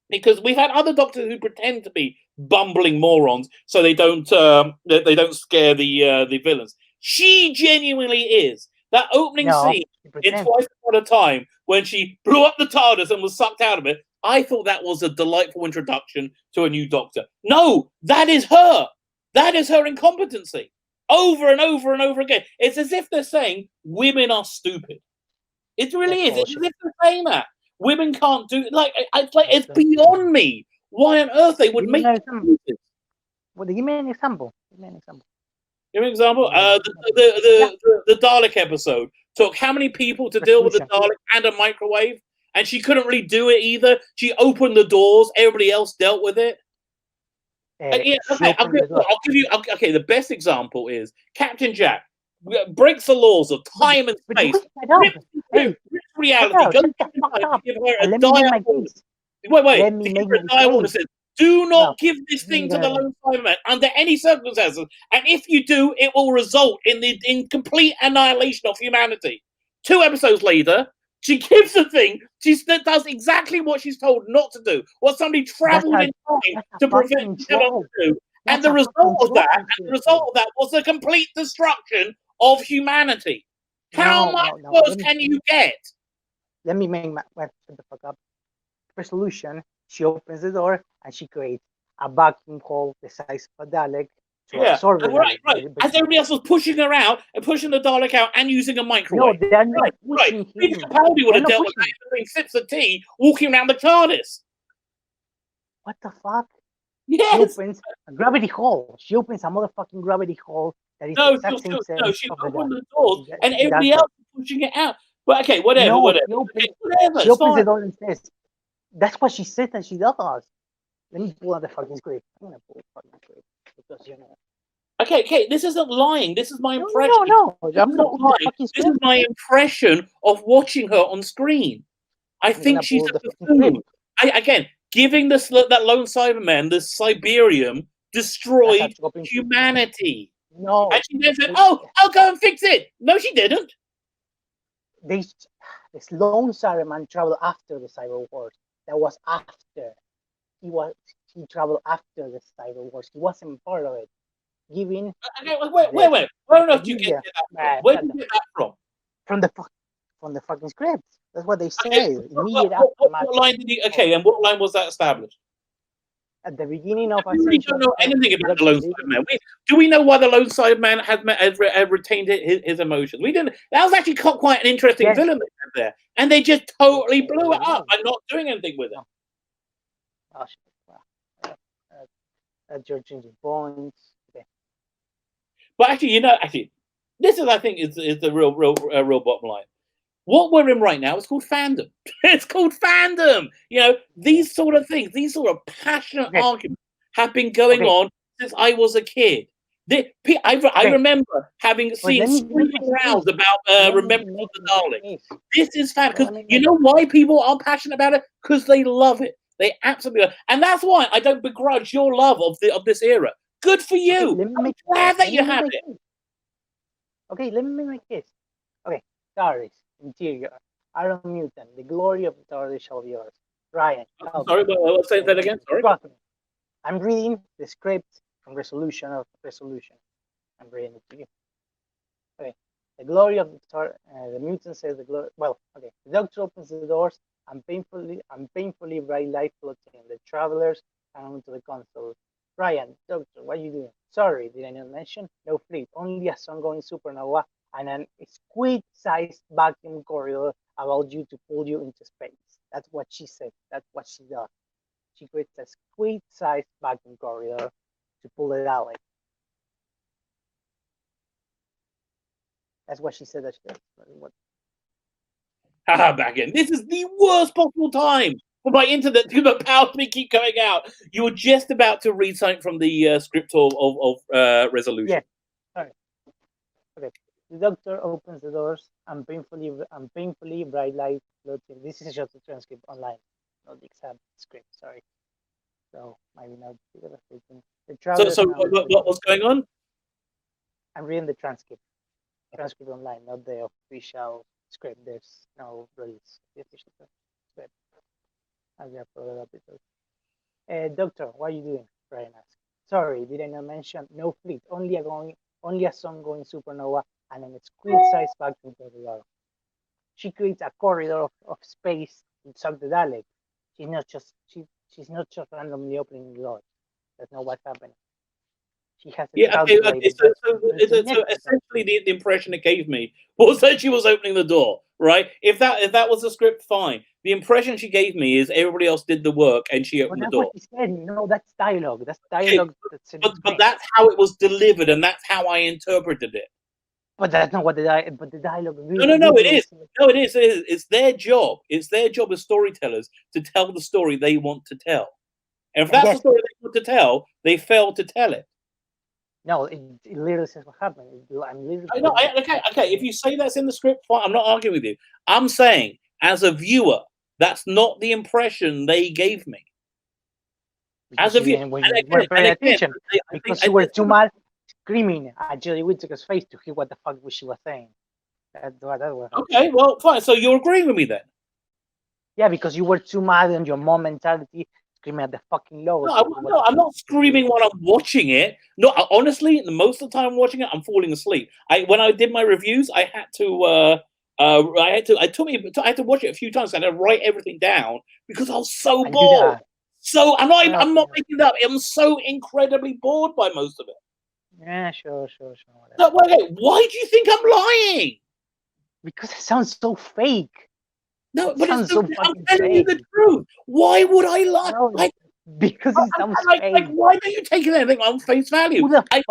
Because we've had other doctors who pretend to be bumbling morons so they don't scare the villains. She genuinely is. That opening scene in Twice Upon a Time when she blew up the TARDIS and was sucked out of it, I thought that was a delightful introduction to a new Doctor. No, that is her. That is her incompetency. Over and over and over again. It's as if they're saying women are stupid. It really is. It's as if they're saying that. Women can't do it's beyond me. Why on earth they would make it? Well, give me an example. Give me an example. The Dalek episode took how many people to deal with the Dalek and a microwave? And she couldn't really do it either. She opened the doors. Everybody else dealt with it. I'll give you. Okay, the best example is Captain Jack breaks the laws of time and space. Reality. Give her a dire says, do not give this thing to the Lone Cyberman under any circumstances. And if you do, it will result in complete annihilation of humanity. 2 episodes later, she gives the thing. She does exactly what she's told not to do. What somebody traveled in time to prevent her to do. And the result of that was the complete destruction of humanity. How much worse can you get? Let me make shut the fuck up. Resolution. She opens the door and she creates a vacuum hole the size of a Dalek to absorb it. Right. As everybody else was pushing her out and pushing the Dalek out and using a microwave. No, they're not pushing him. Peter Capaldi would have dealt with that doing sips of tea, walking around the TARDIS. What the fuck? Yes. She opens a gravity hole. She opens a motherfucking gravity hole that is the exact same size. She opened the doors and everybody else was pushing it out. But okay, whatever. She opens the door and says, that's what she said that she does. Let me pull out the fucking script. I'm going to pull the fucking script because, Okay, this isn't lying. This is my impression. No, I'm not lying. This is my impression of watching her on screen. I think she's a buffoon. Again, giving that lone Cyberman this Siberium destroyed humanity. No. And she then said, I'll go and fix it. No, she didn't. This lone Cyberman traveled after the Cyber Wars. That was after. He traveled after the Cyber Wars. He wasn't part of it. Giving. Okay, wait. Where did you get that from? Where did you get that from? From the fucking script. That's what they say. What line did you? Okay, and what line was that established? At the beginning of. We don't know anything about the Lone Cyberman. Do we know why the Lone Cyberman has retained his emotions? We didn't. That was actually quite an interesting villain they had there, and they just totally blew it up by not doing anything with it. Oh, you're changing points. Okay. But actually, this is, I think, is the real bottom line. What we're in right now is called fandom. It's called fandom. These sort of things, these sort of passionate arguments have been going on since I was a kid. I remember seeing screaming rows about remembering the Daleks. This is fan because you know why people are passionate about it? Because they love it. They absolutely love it. And that's why I don't begrudge your love of this era. Good for you. I'm glad that you have it. Okay, let me make my case. Okay, TARDIS, interior, Iron Mutant, the glory of the TARDIS shall be yours. Ryan. Sorry, say that again. Sorry. I'm reading the script from Resolution. I'm reading it to you. Okay, the glory of the mutant says the glory. Well, okay, the Doctor opens the doors and painfully bright light floats in. The travelers come onto the console. Brian, doctor, what are you doing? Sorry, did I not mention? No fleet, only a ongoing supernova and an squid-sized vacuum corridor about you to pull you into space. That's what she said. That's what she does. She creates a squid-sized vacuum corridor to pull it out. That's what she said that she does. What? Back in. This is the worst possible time for my internet to power to me keep coming out. You were just about to read something from the script of resolution. Yeah. All right. Okay. The doctor opens the doors and painfully bright light floating. This is just a transcript online, not the exact script. Sorry. So maybe not because of the So what was going on? I'm reading the transcript online, not the official script. There's no release the official script. I have for episode. Doctor, what are you doing? Brian asked. Sorry, did I not mention? No fleet, only a sun-going supernova and a squid-sized vacuum corridor. She creates a corridor of space to suck the Dalek. She's not just randomly opening the doors. That's not what's happening. She has okay. So essentially, the impression it gave me was that she was opening the door, right? If that was the script, fine. The impression she gave me is everybody else did the work and she opened the door. What she said. No, that's dialogue. That's dialogue. Okay, but that's how it was delivered, and that's how I interpreted it. But that's not what the dialogue. Really, no, it is. No, it is. It's their job. It's their job as storytellers to tell the story they want to tell. And if that's the story they want to tell, they fail to tell it. No, it literally says what happened. Okay. If you say that's in the script, fine. I'm not arguing with you. I'm saying, as a viewer, that's not the impression they gave me. As a viewer, when you weren't paying attention, because you were too mad, screaming at Jodie Whittaker's face to hear what the fuck she was saying. That was okay. Well, fine. So you're agreeing with me then? Yeah, because you were too mad on your mom mentality. Screaming at the fucking logo. No, I'm not screaming while I'm watching it. No, honestly, most of the time I'm watching it, I'm falling asleep. When I did my reviews, I had to watch it a few times. I had to write everything down because I was so bored. So I'm not making it up. I'm so incredibly bored by most of it. Yeah, sure. No, wait, why do you think I'm lying? Because it sounds so fake. No, but I'm telling you the truth. Why would I lie? No, because it sounds fake. Why don't you take anything on face value? I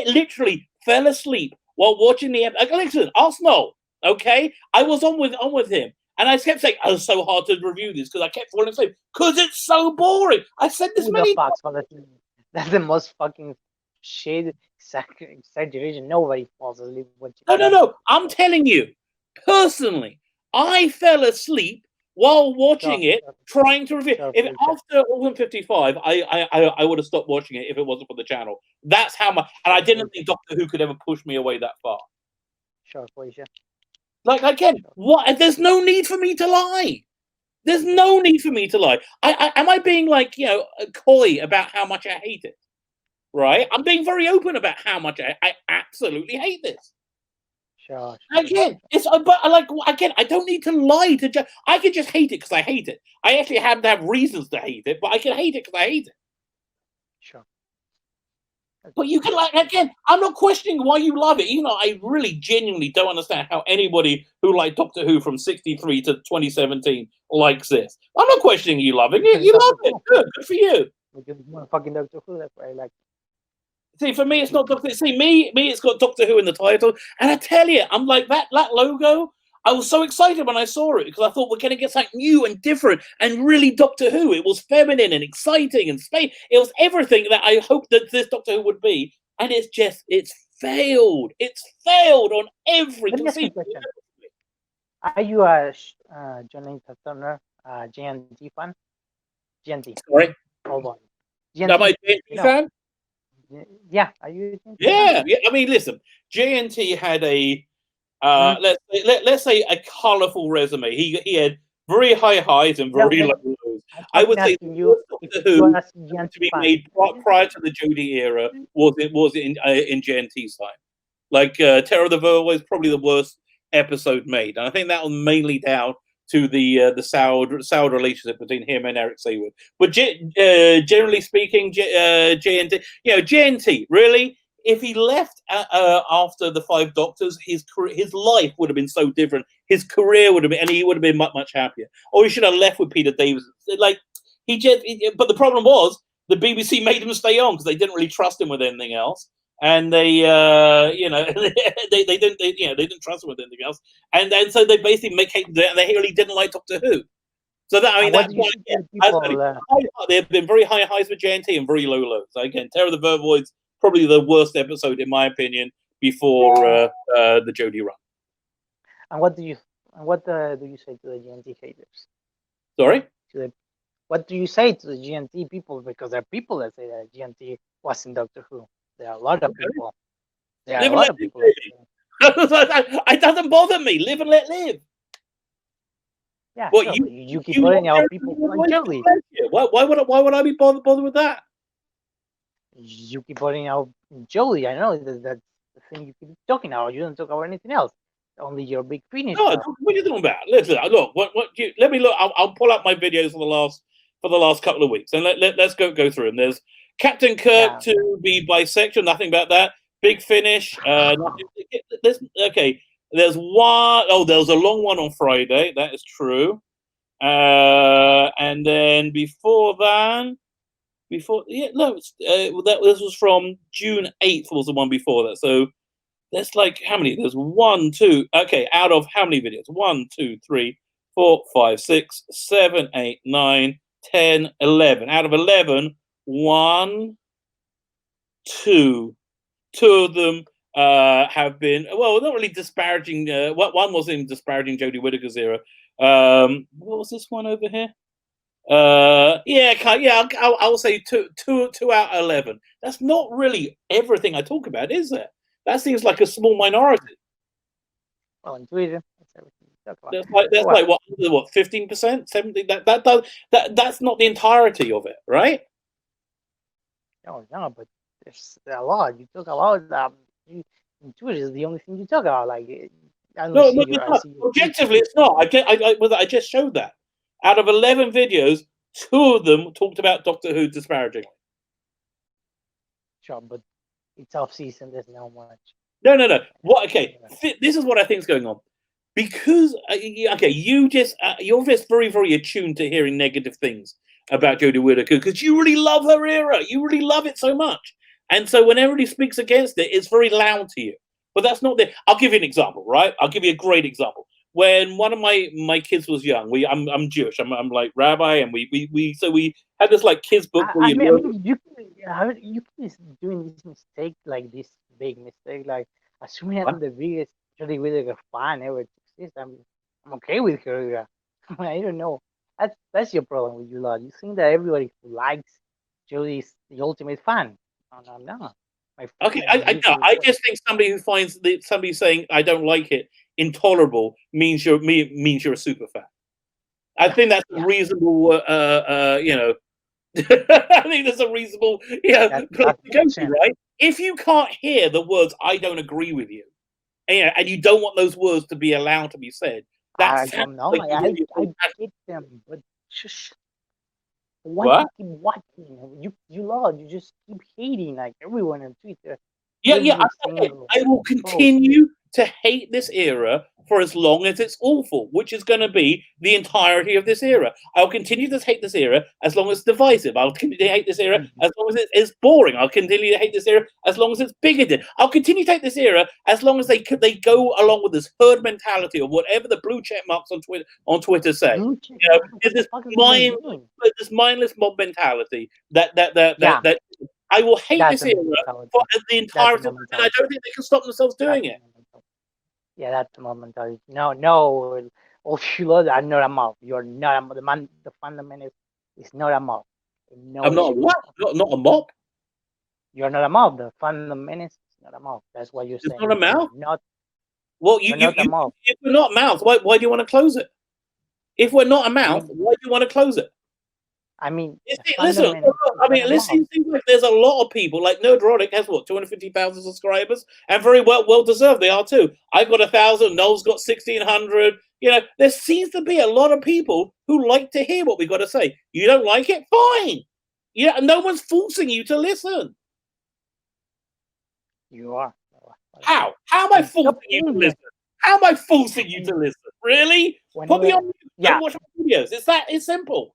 literally fell asleep while watching the episode. Listen, Arsenal, okay? I was on with him. And I kept saying, it's so hard to review this because I kept falling asleep. Because it's so boring. I said this many times. That's the most fucking shade exaggeration. Nobody falls asleep. No. I'm telling you, personally, I fell asleep while watching it, trying to review. If after Organ 55, I would have stopped watching it if it wasn't for the channel. That's how much. And I didn't think Doctor Who could ever push me away that far. Sure, please. Like again, what? There's no need for me to lie. There's no need for me to lie. Am I being coy about how much I hate it? Right? I'm being very open about how much I absolutely hate this. Sure. Again, I don't need to lie to I can just hate it because I hate it. I actually have to have reasons to hate it, but I can hate it because I hate it. Sure. But you can again. I'm not questioning why you love it, even though I really genuinely don't understand how anybody who liked Doctor Who from '63 to 2017 likes this. I'm not questioning you loving it. You love it. Good for you. Because more fucking Doctor Who. That's why I like. See, for me, it's not Doctor. See, me, it's got Doctor Who in the title, and I tell you, I'm like that logo. I was so excited when I saw it because I thought we're going to get something new and different and really Doctor Who. It was feminine and exciting and space. It was everything that I hoped that this Doctor Who would be, and it's failed. It's failed on every. Are you a Jonathan Turner JNT fan? JNT. Sorry. Hold on. Am I a JNT fan? Yeah, are you? Yeah. I mean, listen, JNT had a let's say a colourful resume. He had very high highs and very low lows. I would say Doctor Who to be made prior to the Jodie era was in JNT's time. Like Terror of the Verway is probably the worst episode made, and I think that was mainly down to the soured relationship between him and Eric Saywood. But generally speaking, JNT, JNT really. If he left after the Five Doctors, his life would have been so different. His career would have been, and he would have been much happier. Or he should have left with Peter Davison. Like but the problem was the BBC made him stay on because they didn't really trust him with anything else, and they they didn't trust him with anything else, and then so they basically they really didn't like Doctor Who. So that there have been very high highs with JNT and very low lows. Again, Terror of the Vervoids. Probably the worst episode, in my opinion, before the Jodie run. And what do you say to the GNT haters? Sorry? What do you say to the GNT people? Because there are people that say that GNT wasn't Doctor Who. There are a lot of people. There are a lot of people. It doesn't bother me. Live and let live. Yeah, sure, you keep putting out people like Jodie. Why would I be bothered with that? You keep putting out Jodie. I know that's the thing you keep talking about. You don't talk about anything else. Only your big finish. No, what are you talking about? Listen, look. Let me look. I'll pull up my videos for the last couple of weeks, and let's go through them. There's Captain Kirk to be bisexual. Nothing about that. Big finish. Okay. There's one. Oh, there was a long one on Friday. That is true. And then before that. This was from June 8th was the one before that. So that's like how many? There's 1, 2. Okay, out of how many videos? 1, 2, 3, 4, 5, 6, 7, 8, 9, 10, 11. Out of 11, 1, 2. 2 of them have been not really disparaging. One wasn't disparaging Jodie Whittaker's era. What was this one over here? I'll say two out of 11. That's not really everything I talk about, is it? That seems like a small minority. Well, in Twitter, that's everything you talk about. That's like what 15%, 70%. That's not the entirety of it, right? No, but there's a lot. You talk a lot. In Twitter is the only thing you talk about. Like, objectively, it's not. I just showed that. Out of 11 videos, 2 of them talked about Doctor Who disparagingly. Sure, but it's off season. There's not much. No. This is what I think is going on. Because you're just very, very attuned to hearing negative things about Jodie Whittaker because you really love her era. You really love it so much, and so when everybody speaks against it, it's very loud to you. But that's not the. I'll give you an example, right? I'll give you a great example. When one of my kids was young, I'm Jewish. I'm like Rabbi, and we had this like kids book. You keep doing this mistake, like this big mistake, like assuming I'm the biggest Jodie Whittaker fan ever to exist. I'm okay with her. I don't know. That's your problem with you lot. You think that everybody who likes Jodie is the ultimate fan. No, I'm not. I just think somebody who finds somebody saying I don't like it intolerable means you're a super fan. I think that's a reasonable. I think that's a reasonable. Right? If you can't hear the words "I don't agree with you," and you don't want those words to be allowed to be said, I don't know. I get them, but just why you keep watching? You just keep hating like everyone on Twitter. I will continue to hate this era for as long as it's awful, which is going to be the entirety of this era. I'll continue to hate this era as long as it's divisive. I'll continue to hate this era as long as it's boring. I'll continue to hate this era as long as it's bigoted. I'll continue to hate this era as long as they go along with this herd mentality or whatever the blue check marks on Twitter say. This mindless mob mentality that I will hate this era for the entirety, and I don't think they can stop themselves doing it. Yeah, that's the mob mentality. No, all you love are not a mob. You're not a mob. The fundamental is not a mob. No, I'm not what? Not a mob. You're not a mob. The fundamental is not a mob. That's what you're saying. It's not a mouth. Not a mob. If we're not a mouth, why do you want to close it? If we're not a mouth, why do you want to close it? I mean, listen. I mean, listen, seems like there's a lot of people. Like DREDD has what 250,000 subscribers, and very well deserved they are too. I've got 1,000. Noel's got 1,600. You know, there seems to be a lot of people who like to hear what we've got to say. You don't like it, fine. Yeah, no one's forcing you to listen. You are. How? How am I forcing you to listen? How am I forcing you to listen? Really? Put me on mute. Don't watch my videos. It's simple.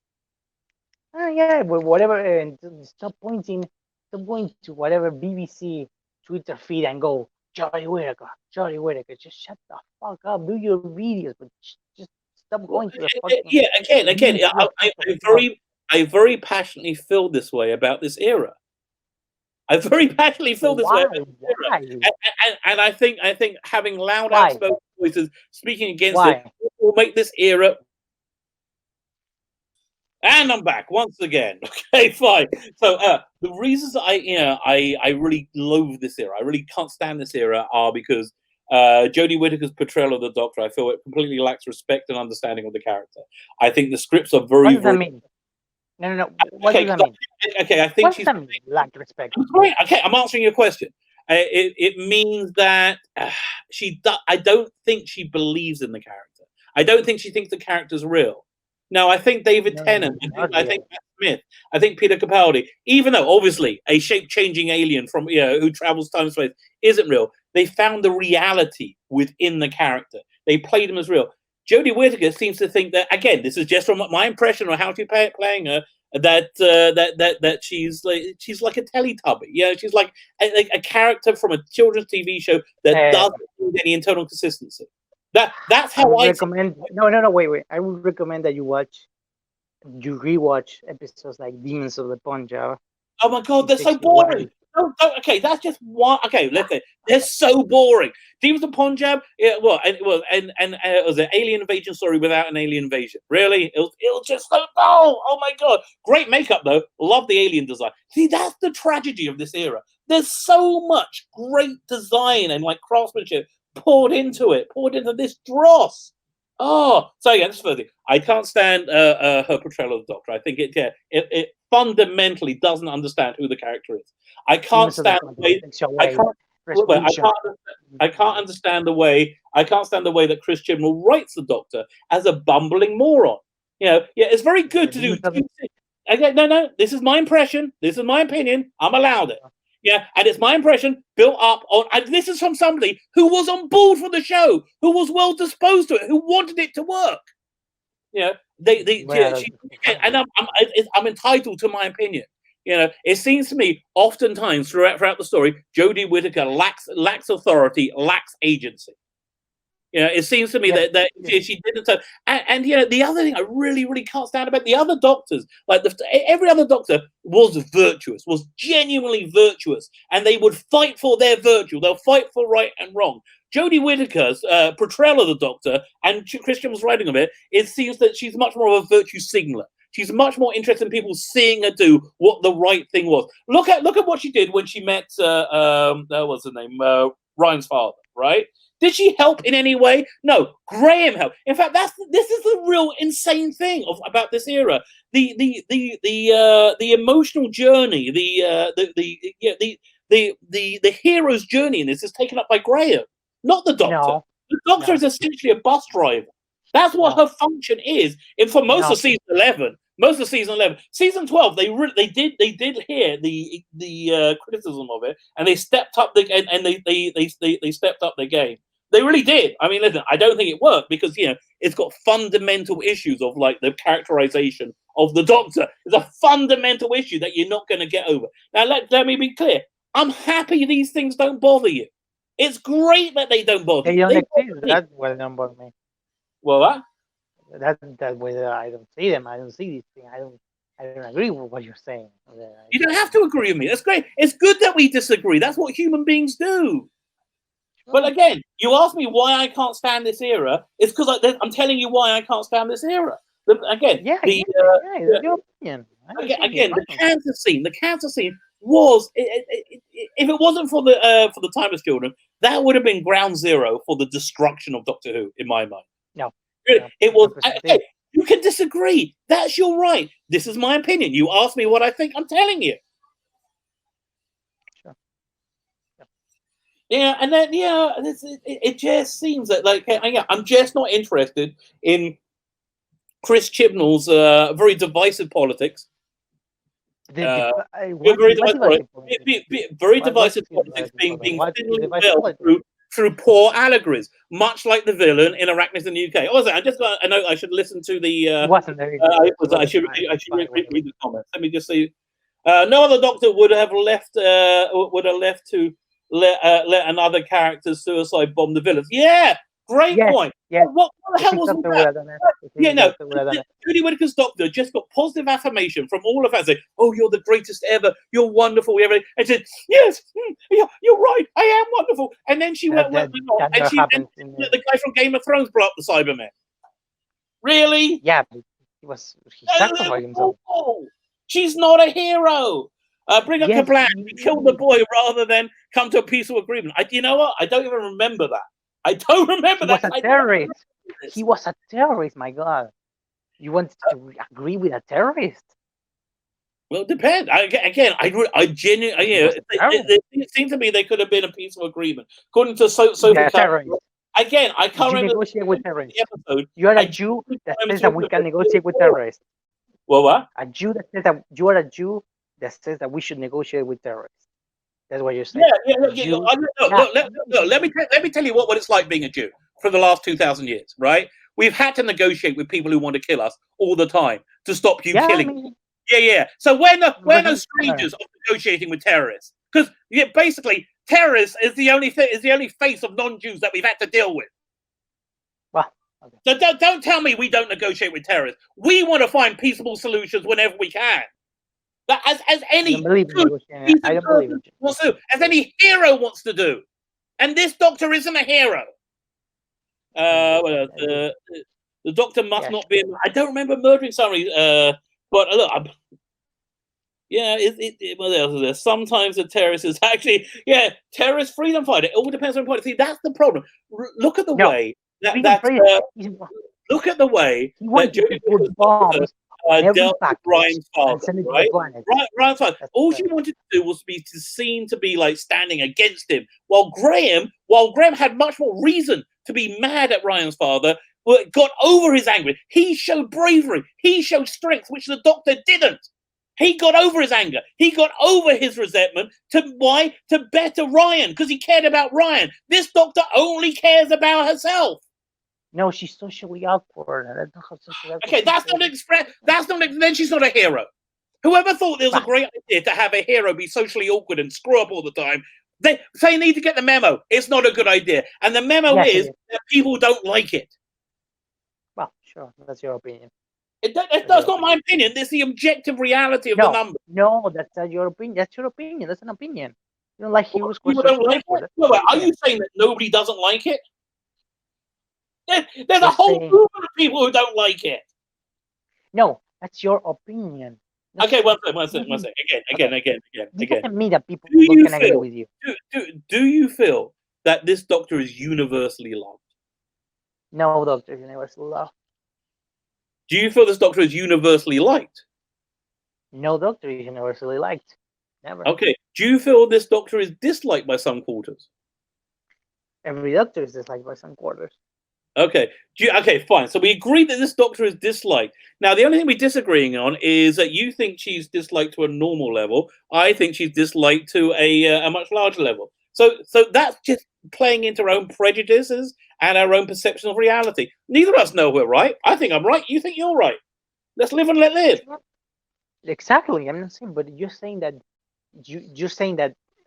Yeah, but whatever. And stop pointing to whatever BBC Twitter feed and go, Jodie Whittaker. Just shut the fuck up. Do your videos, but just stop going to the fucking. Yeah, again. I very passionately feel this way about this era. I very passionately feel this way. And I think having loud, outspoken voices speaking against it will make this era. And I'm back once again. Okay, fine. So the reasons that I really loathe this era, I really can't stand this era, are because Jodie Whittaker's portrayal of the Doctor, I feel it completely lacks respect and understanding of the character. I think the scripts are very. What does that mean? No. What does that mean? Okay, I think she's lack respect. Okay, I'm answering your question. It means that I don't think she believes in the character. I don't think she thinks the character's real. No, I think David Tennant. I think Matt Smith. I think Peter Capaldi. Even though obviously a shape-changing alien from who travels time and space isn't real, they found the reality within the character. They played him as real. Jodie Whittaker seems to think that, again, this is just from my impression of how she's playing her, that she's like a Teletubby. Yeah, she's like a character from a children's TV show that doesn't need any internal consistency. That's how I recommend. No, wait. I would recommend that you rewatch episodes like Demons of the Punjab. Oh my god, they're so boring. No, okay, that's just one. Okay, listen, they're so boring. Demons of Punjab, and it was an alien invasion story without an alien invasion. Really, it was just so dull. Oh my god, great makeup though. Love the alien design. See, that's the tragedy of this era. There's so much great design and like craftsmanship poured into this dross. Oh, so yeah, this is first thing. I can't stand her portrayal of the Doctor. I think it fundamentally doesn't understand who the character is. I can't stand the way. I can't understand the way. I can't stand the way that Chris Chibnall writes the Doctor as a bumbling moron. It's very good to do. Okay, no. This is my impression. This is my opinion. I'm allowed it. Yeah, and it's my impression built up on, and this is from somebody who was on board for the show, who was well disposed to it, who wanted it to work. I'm entitled to my opinion. It seems to me oftentimes throughout the story, Jodie Whittaker lacks authority, lacks agency. It seems to me that she didn't. And the other thing I really, really can't stand about the other doctors, like every other doctor was virtuous, was genuinely virtuous, and they would fight for their virtue. They'll fight for right and wrong. Jodie Whittaker's portrayal of the Doctor, and Christian was writing of it, it seems that she's much more of a virtue signaler. She's much more interested in people seeing her do what the right thing was. Look at what she did when she met what's her name, Ryan's father, right? Did she help in any way? No, Graham helped. In fact, this is the real insane thing about this era. The emotional journey, the hero's journey in this is taken up by Graham, not the Doctor. No. The Doctor is essentially a bus driver. That's what her function is. And for most of season 11, season 12, they did hear the criticism of it, and they stepped up they stepped up their game. They really did. I mean, listen, I don't think it worked because it's got fundamental issues of like the characterization of the Doctor. It's a fundamental issue that you're not going to get over. Now, let me be clear. I'm happy these things don't bother you. It's great that they don't bother you. That will not bother me. Well, that way I don't see them. I don't see these things. I don't agree with what you're saying. You don't have to agree with me. That's great. It's good that we disagree. That's what human beings do. Sure. But again, you ask me why I can't stand this era. It's because I'm telling you why I can't stand this era. Your opinion. Again, the cancer scene was if it wasn't for the Timeless Children, that would have been ground zero for the destruction of Doctor Who in my mind. No. It was. Okay, You can disagree. That's your right. This is my opinion. You ask me what I think. I'm telling you. Sure. Yeah, and then it just seems that I'm just not interested in Chris Chibnall's very divisive politics. Very divisive politics being fiddled well through poor allegories, much like the villain in Arachnis in the UK. Also, I just got a note. I should listen to the. I should read the comments. Let me just see. No other doctor would have left to let another character suicide bomb the villains. Yeah, great point. Yeah. What the hell was that? Yeah, no. Jodie Whittaker's doctor just got positive affirmation from all of us. Saying, "Oh, you're the greatest ever. You're wonderful." And said, "Yes, you're right. I am wonderful." And then she went on, and she let the guy from Game of Thrones blow up the Cybermen. Really? Yeah, he sacrificed himself. She's not a hero. Bring up Kablan. Kill the boy rather than come to a peaceful agreement. You know what? I don't even remember that. I don't remember that. He was a terrorist. He was a terrorist, my God. You want to agree with a terrorist? Well, it depends. I genuinely, it seems to me they could have been a peaceful agreement. According to Sophie again, I can't remember. Negotiate with terrorists. You are a Jew that says that we can negotiate with terrorists. Well, what? A Jew that says that you are a Jew that says that we should negotiate with terrorists. That's what you're saying. Let me tell you what it's like being a Jew for the last 2,000 years, right? We've had to negotiate with people who want to kill us all the time to stop you killing. Yeah. So we're no strangers of negotiating with terrorists, because basically terrorists is the only face of non-Jews that we've had to deal with. Well, okay. So don't tell me we don't negotiate with terrorists. We want to find peaceable solutions whenever we can. As any as any hero wants to do, and this doctor isn't a hero. The doctor must not be. I don't remember murdering somebody. But look, what else is there? Sometimes the terrorist is actually terrorist freedom fighter. It all depends on the point. See, that's the problem. Look at the way look at the way that Jodie bombs. Dealt with Ryan's father, right? Ryan's father. All she wanted to do was be seen to be like standing against him, while Graham had much more reason to be mad at Ryan's father, but got over his anger. He showed bravery. He showed strength, which the doctor didn't. He got over his anger. He got over his resentment. To better Ryan, because he cared about Ryan. This doctor only cares about herself. No, she's socially awkward. Okay, then she's not a hero. Whoever thought it was a great idea to have a hero be socially awkward and screw up all the time, they need to get the memo. It's not a good idea. And the memo is that people don't like it. Well, sure, that's your opinion. That's not my opinion. It's the objective reality of the number. No, that's not your opinion. That's your opinion. That's an opinion. You don't like heroes. People don't like it? Are you saying that nobody doesn't like it? There's a whole movement of people who don't like it. No, that's your opinion. Okay, one second. Again. It doesn't mean that people can agree with you. Do you feel that this doctor is universally loved? No doctor is universally loved. Do you feel this doctor is universally liked? No doctor is universally liked. Never. Okay. Do you feel this doctor is disliked by some quarters? Every doctor is disliked by some quarters. Okay. Okay, fine. So we agree that this doctor is disliked. Now, the only thing we're disagreeing on is that you think she's disliked to a normal level. I think she's disliked to a much larger level. So that's just playing into our own prejudices and our own perception of reality. Neither of us know we're right. I think I'm right. You think you're right. Let's live and let live. Exactly. I'm not saying, but you're saying that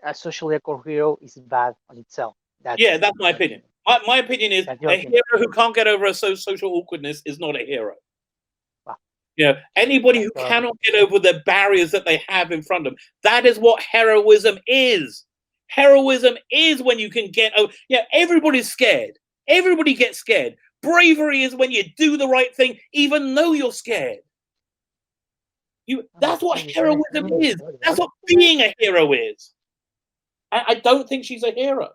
a socially awkward hero is bad on itself. That's my opinion. My opinion is a hero who can't get over a social awkwardness is not a hero. Wow. Anybody who cannot get over the barriers that they have in front of them, that is what heroism is. Heroism is when you can get over. Everybody's scared. Everybody gets scared. Bravery is when you do the right thing, even though you're scared. That's what heroism is. That's what being a hero is. I don't think she's a hero.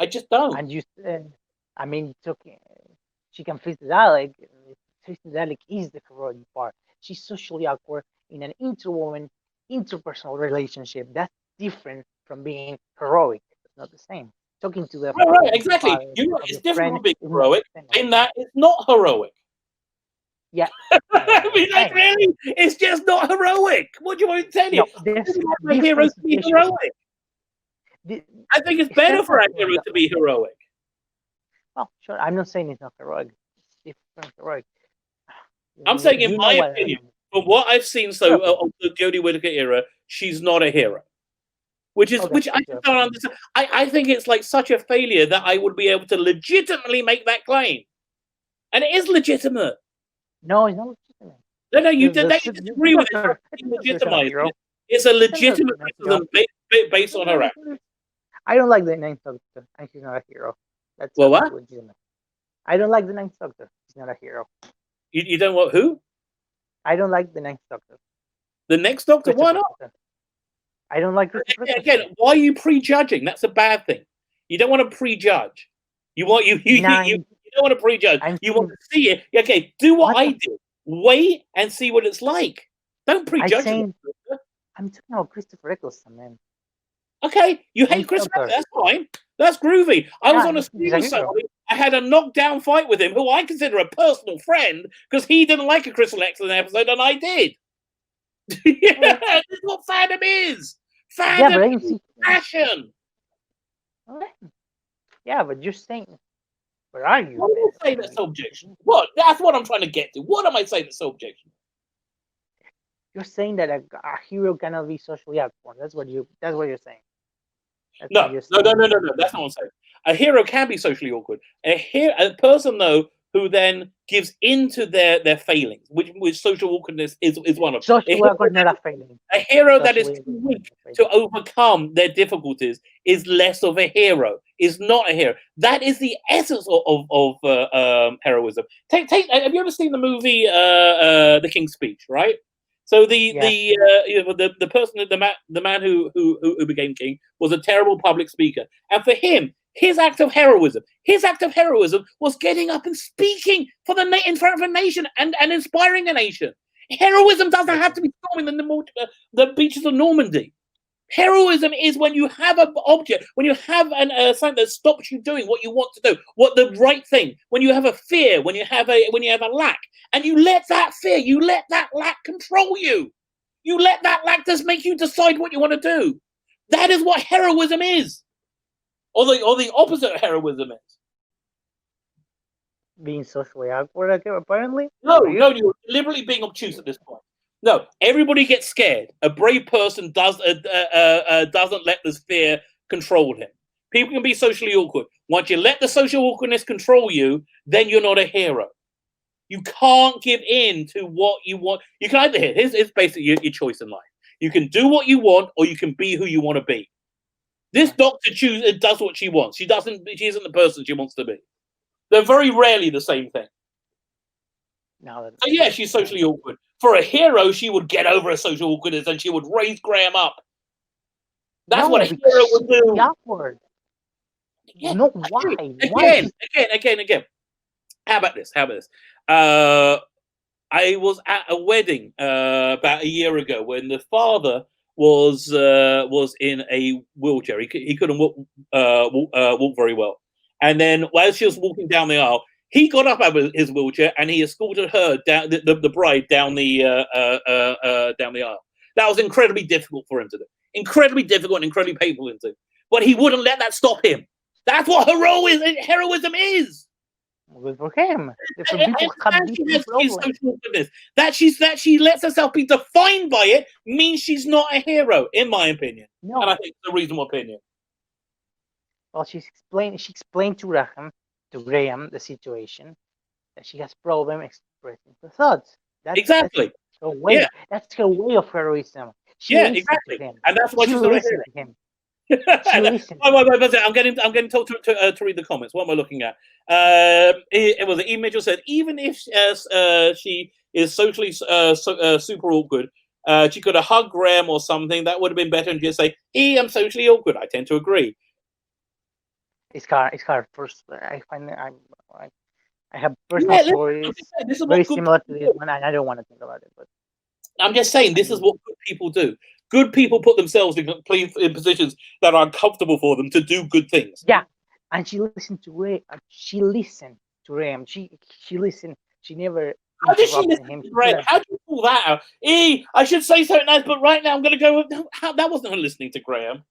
I just don't. And you said, I mean, she can fix the dialect. psychedelic is the heroic part. She's socially awkward in an interwoven, interpersonal relationship. That's different from being heroic. It's not the same. Talking to the Right, exactly. father You're right. of It's your different friend from being is not heroic the same. in that it's not heroic. Yeah. I mean, like, Right. really, it's just not heroic. What do you want to tell you? No, there's I want my hero different to be situations. heroic. The, I think it's it's better for not our hero to be heroic. well, sure. I'm not saying it's not heroic. It's different heroic. I'm saying, in You know my what? opinion, from what I've seen of the Jodie Whittaker era, she's not a hero. Which Okay. I just don't understand. I think it's like such a failure that I would be able to legitimately make that claim, and it is legitimate. No, it's not legitimate. No, you disagree with it. Legitimize it. It's a legitimate criticism based on her act. I don't like the Ninth Doctor, and he's not a hero. That's Well, what? legitimate. I don't like the Ninth Doctor. He's not a hero. You don't want who? I don't like the Ninth Doctor. The next Doctor? Why not? I don't like Christopher. Again, why are you prejudging? That's a bad thing. You don't want to prejudge. You don't want to prejudge. You want to see it. Okay, do what I did. Wait and see what it's like. Don't prejudge. I'm talking about Christopher Eccleston, man. Okay, you hate Chris Pratt. That's fine. That's groovy. I was on a stream with somebody. I had a knockdown fight with him, who I consider a personal friend, because he didn't like a Crystal Excellent episode, and I did. Yeah, that's what fandom is. Fandom is passion. Yeah, but you're saying, where are you? What am I saying that's objection? What? That's what I'm trying to get to. What am I saying that's objection? You're saying that a hero cannot be socially awkward. That's what you're saying. No. That's not what I'm saying. A hero can be socially awkward. A person, though, who then gives into their failings, which social awkwardness is one of. Social awkward, not a failing. A hero that is too weak to overcome their difficulties is less of a hero. Is not a hero. That is the essence of heroism. Have you ever seen the movie The King's Speech? Right. So the person, the man who became king was a terrible public speaker, and for him, his act of heroism was getting up and speaking in front of a nation and inspiring a nation. Heroism doesn't have to be storming the beaches of Normandy. Heroism is when you have an object, when you have something that stops you doing what you want to do, what the right thing. When you have a fear, when you have a lack, and you let that fear, you let that lack control you. You let that lack just make you decide what you want to do. That is what heroism is, or the opposite of heroism is. Being socially awkward, apparently. No, you're deliberately being obtuse at this point. No, everybody gets scared. A brave person doesn't let this fear control him. People can be socially awkward. Once you let the social awkwardness control you, then you're not a hero. You can't give in to what you want. You can either it's basically your choice in life. You can do what you want, or you can be who you want to be. This doctor does what she wants. She isn't the person she wants to be. They're very rarely the same thing. So yeah, she's socially awkward. For a hero, she would get over her social awkwardness and she would raise Graham up. That's what a hero would do. Awkward. Yeah. No, why? Again. How about this? I was at a wedding about a year ago when the father was in a wheelchair. He couldn't walk very well. And then while she was walking down the aisle, he got up out of his wheelchair and he escorted her down the bride down the aisle. That was incredibly difficult for him to do. Incredibly difficult and incredibly painful to do. But he wouldn't let that stop him. That's what heroism is. Good for him. Different people have different problems. That she lets herself be defined by it means she's not a hero, in my opinion. No. And I think it's a reasonable opinion. Well, she explained to Graham the situation, that she has problem expressing her thoughts. Exactly. That's her way. Yeah. That's her way of heroism. Exactly. And that's why she's not a hero. Him. I'm getting told to read the comments. What am I looking at? It was E. Mitchell said, even if she is socially super awkward, she could have hugged Graham or something. That would have been better than just say, I'm socially awkward. I tend to agree. It's hard. First, I find I have personal Yeah, stories this is very what good similar to people this do. one, and I don't want to think about it. But I'm just saying, I this is mean, what good people do. Good people put themselves in positions that are uncomfortable for them to do good things. yeah, and she listened to Ray. She listened to Ram. She listened. She never How did she interrupted listen him. to She Graham? never. How do you pull that out? I should say something nice, but right now I'm going to go with. No, that wasn't her listening to Graham.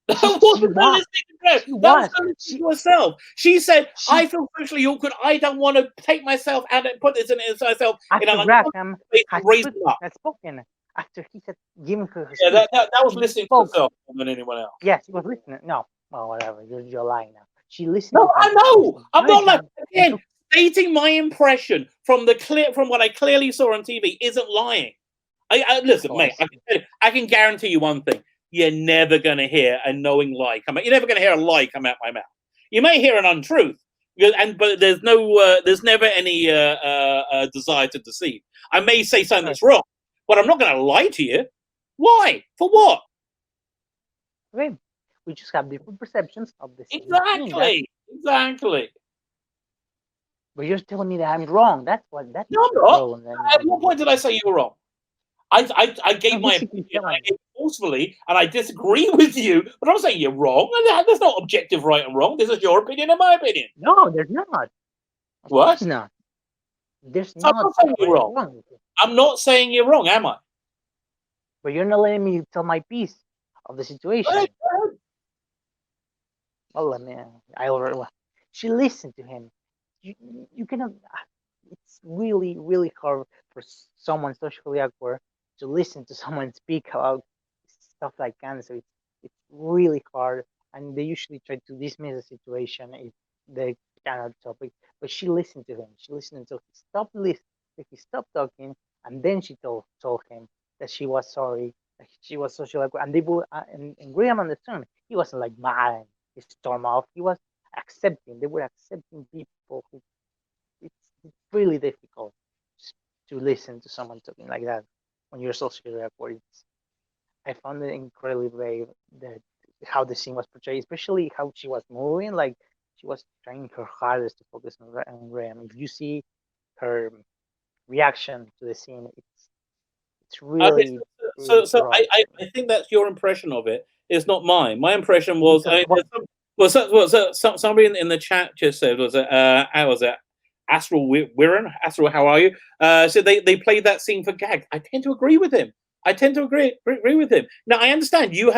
That She wasn't her was. listening to Graham. She That was was. her listening She to herself. She said, she I feel socially awkward. I don't want to take myself out and put this in myself in an after uncomfortable Graham space and raise them up. had spoken, after he had given her her Yeah, speech, that was she listening to spoke. herself more than anyone else. Yes, she was listening. No, well, whatever. You're lying now. She listened No, to I him. She know. listened I'm very not like hard and again stating my impression from from what I clearly saw on TV isn't lying. of Listen, mate. course. I can guarantee you one thing: you're never going to hear a knowing lie come out. You're never going to hear a lie come out my mouth. You may hear an untruth, but there's never any desire to deceive. I may say something Right. that's wrong, but I'm not going to lie to you. Why? For what? Okay. We just have different perceptions of the same thing. Exactly. But you're telling me that I'm wrong. That's No, I'm the not. problem. Then At what point did I say you were wrong? I I'm gave my basically opinion, I telling you. gave it forcefully, and I disagree with you, but I'm not saying you're wrong. There's no objective right and wrong. This is your opinion and my opinion. No, there's not. Of What? course not. There's So I'm not not saying you're right or wrong. wrong. I'm not saying you're wrong, am I? But you're not letting me tell my piece of the Go ahead, situation. go ahead. Well, I mean, I already. Well, she listened to him. You, you cannot. It's really hard for someone socially awkward to listen to someone speak about stuff like cancer. It's really hard, and they usually try to dismiss the situation if they cannot topic. But she listened to him. She listened until he stopped listening, he stopped talking, and then she told him that she was sorry, that she was socially awkward, and they both and Graham understood. He wasn't like mad and he stormed off. He was accepting. They were accepting people who it's really difficult to listen to someone talking like that when you're socially awkward. I found it incredibly brave that how the scene was portrayed, especially how she was moving. Like she was trying her hardest to focus on Graham. If you see her reaction to the scene, it's Okay, really so, so rough I think that's your impression of it. It's not mine. My impression was, because somebody in the chat just said, how was it? Astral Wirren, Astral, how are you? So they played that scene for gag. I tend to agree with him. I tend to agree with him. Now I understand you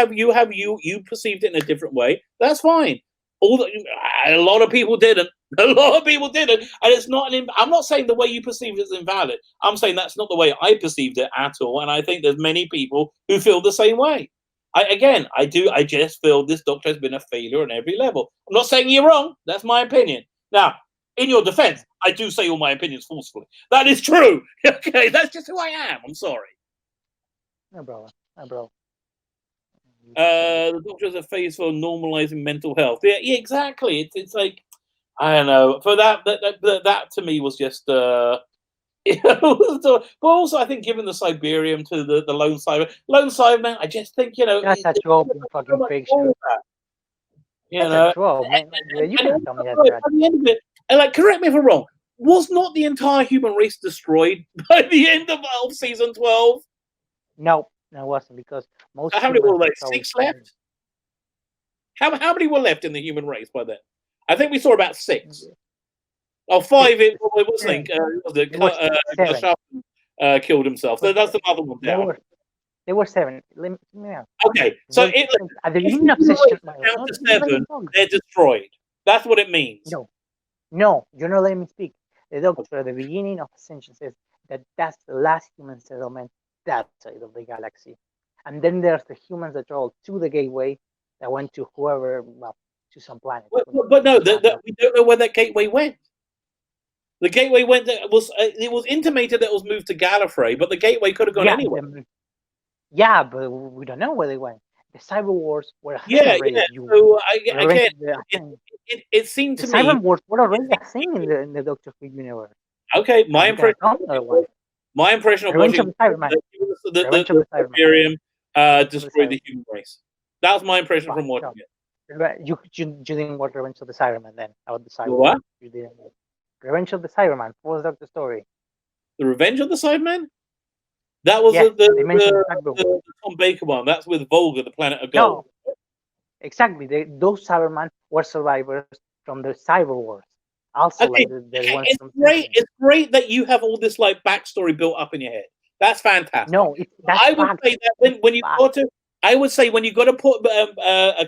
perceived it in a different way. That's fine. A lot of people didn't. A lot of people didn't, and it's not. I'm not saying the way you perceived it is invalid. I'm saying that's not the way I perceived it at all, and I think there's many people who feel the same way. I do. I just feel this doctor has been a failure on every level. I'm not saying you're wrong. That's my opinion. Now, in your defense, I do say all my opinions forcefully. That is true. Okay, that's just who I am. I'm sorry. no, bro, no, bro. The doctor has a phase for normalizing mental health. Yeah, exactly. It's like I don't know. For that to me was just but also I think given the Siberium to the lone Cyberman, I just think That's a trope in so fucking much fiction. more of that. You That's a know, trope, man. You and cannot tell me that. also, at the end of it, and like correct me if I'm wrong, was not the entire human race destroyed by the end of season 12? No, no, it wasn't because most How many humans were there? probably 6 left? How many were left in the human race by then? I think we saw about 6. Oh, 5. It wasn't. Was it? There were 7. Killed himself. That's another one There down. were there were 7. Yeah. Okay, so At the if beginning of the human session, race is down to let me 7, talk. they're destroyed. That's what it means. No, you're not letting me speak. The doctor at the beginning of Ascension says that that's the last human settlement that side of the galaxy. And then there's the humans that travel to the gateway that went to whoever, well, to some planet. But no, we don't know where that gateway went. The gateway went. It was intimated that it was moved to Gallifrey, but the gateway could have gone anywhere. Yeah, but we don't know where they went. The cyber wars were a thing Yeah. already. So again, it seemed the to cyber me wars were already a thing in the Doctor Who universe. okay. My impression of Revenge watching of the Cyberman. the Imperium destroy the human race. That was my impression from watching it. You didn't watch Revenge of the Cyberman then about the cyber. What? You didn't. Revenge of the Cyberman. What was that the story? The Revenge of the Cyberman? That was Yes, they mentioned the Cyber Wars. the Tom Baker one. That's with Volga, the Planet of No, Gold. exactly. Those Cybermen were survivors from the Cyber Wars. Also, Okay, like the ones it's from great. Simpsons. It's great that you have all this like backstory built up in your head. That's fantastic. No, that's I would fact. say that when you got to, I would say when you got to put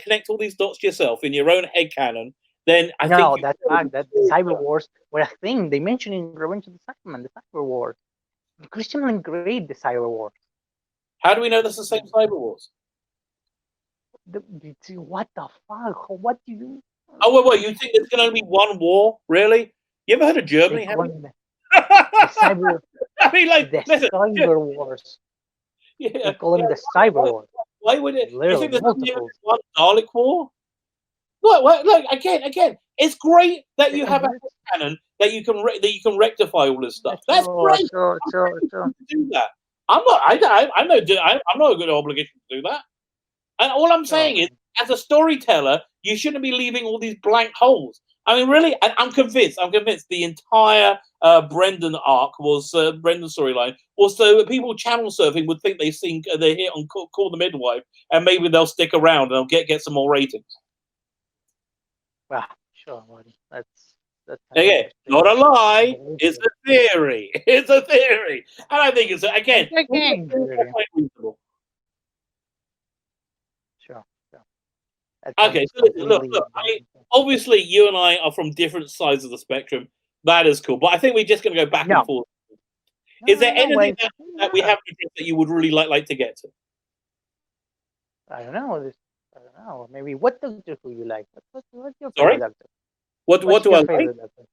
connect all these dots yourself in your own head canon, then I think No, that's fact. That the Cyber Wars were a thing. They mentioned in Revenge of the Cyberman, the Cyber Wars. Christian engraved the Cyber Wars. How do we know that's the same Cyber Wars? What the fuck? What do you? Oh, wait, you think there's going to only be one war? Really? You ever heard of Germany? The cyber, I mean, like, the listen, Cyber Wars. yeah, They call them the Cyber Wars. why would it? You think there's only Multiples. one Dalek war? Look, again, it's great that you have a canon that you can rectify all this stuff. That's great. Sure. To do that. I'm not. I'm not a good obligation to do that. And all I'm saying is, as a storyteller, you shouldn't be leaving all these blank holes. I mean, really, and I'm convinced the entire Brendan arc was Brendan storyline was so that people channel surfing would think they're here on Call the Midwife, and maybe they'll stick around and they'll get some more ratings. Well, sure, buddy. That's again, not a lie. It's a theory. It's a theory, and I think it's again quite reasonable. Sure. Okay, so look. Obviously, you and I are from different sides of the spectrum. That is cool, but I think we're just going to go back and forth. Is there anything that we haven't addressed that you would really like to get to? I don't know. Maybe what Doctor Who you like? What's your Sorry? favorite Doctor? What do I like? Doctor?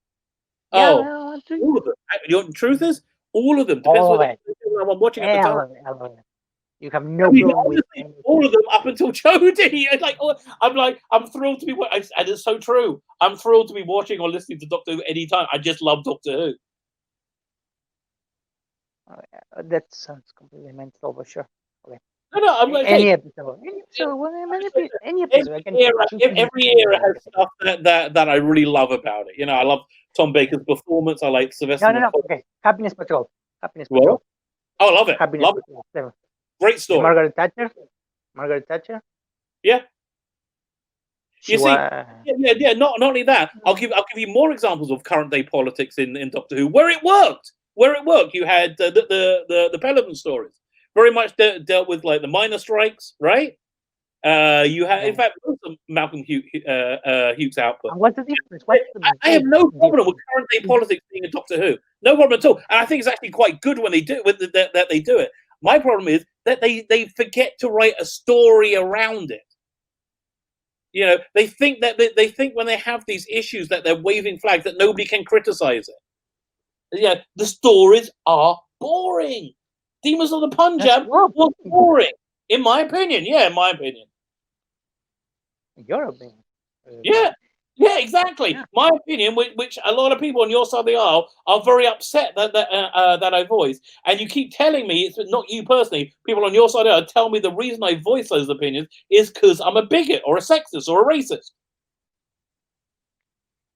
Oh, all of them. The truth is, all of them. Depends All what I'm watching at the time. You have no problem with all of them up until Jodie. I'm thrilled to be. And it's so true. I'm thrilled to be watching or listening to Doctor Who anytime. I just love Doctor Who. That sounds completely mental, but sure. Okay. No, I'm okay. Any episode. Every era has stuff that I really love about it. You know, I love Tom Baker's performance. I like Sylvester. No. Okay. Happiness Patrol. Well, I love it. Happiness love Patrol. it. Great story. Margaret Thatcher. Yeah. You see, yeah. Not only that, I'll give you more examples of current day politics in Doctor Who where it worked. You had the Pelican stories, very much dealt with like the miners' strikes, right? You had, in fact, Malcolm Hughes' output. What's the difference? I have no problem with current day politics being in Doctor Who. No problem at all, and I think it's actually quite good when they do that they do it. My problem is that they forget to write a story around it. You know, they think when they have these issues that they're waving flags that nobody can criticize it. Yeah, the stories are boring. Demons of the Punjab was boring, in my opinion. Yeah, in my opinion. Your opinion. Yeah, exactly. Yeah. My opinion, which a lot of people on your side of the aisle are very upset that I voice. And you keep telling me, it's not you personally, people on your side of the aisle tell me the reason I voice those opinions is because I'm a bigot or a sexist or a racist.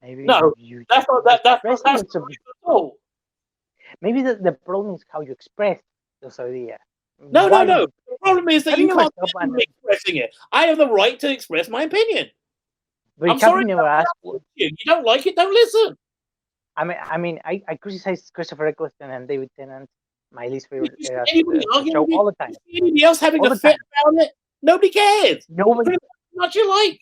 Maybe no, that's not all. Maybe the problem is how you express those ideas. No. The problem is that you can't stop me expressing it. I have the right to express my opinion. But I'm sorry. You don't like it, don't listen. I criticize Christopher Eccleston and David Tennant, my least favorite show all the time. Anybody else having a fit about it? Nobody cares. Nobody. What you like?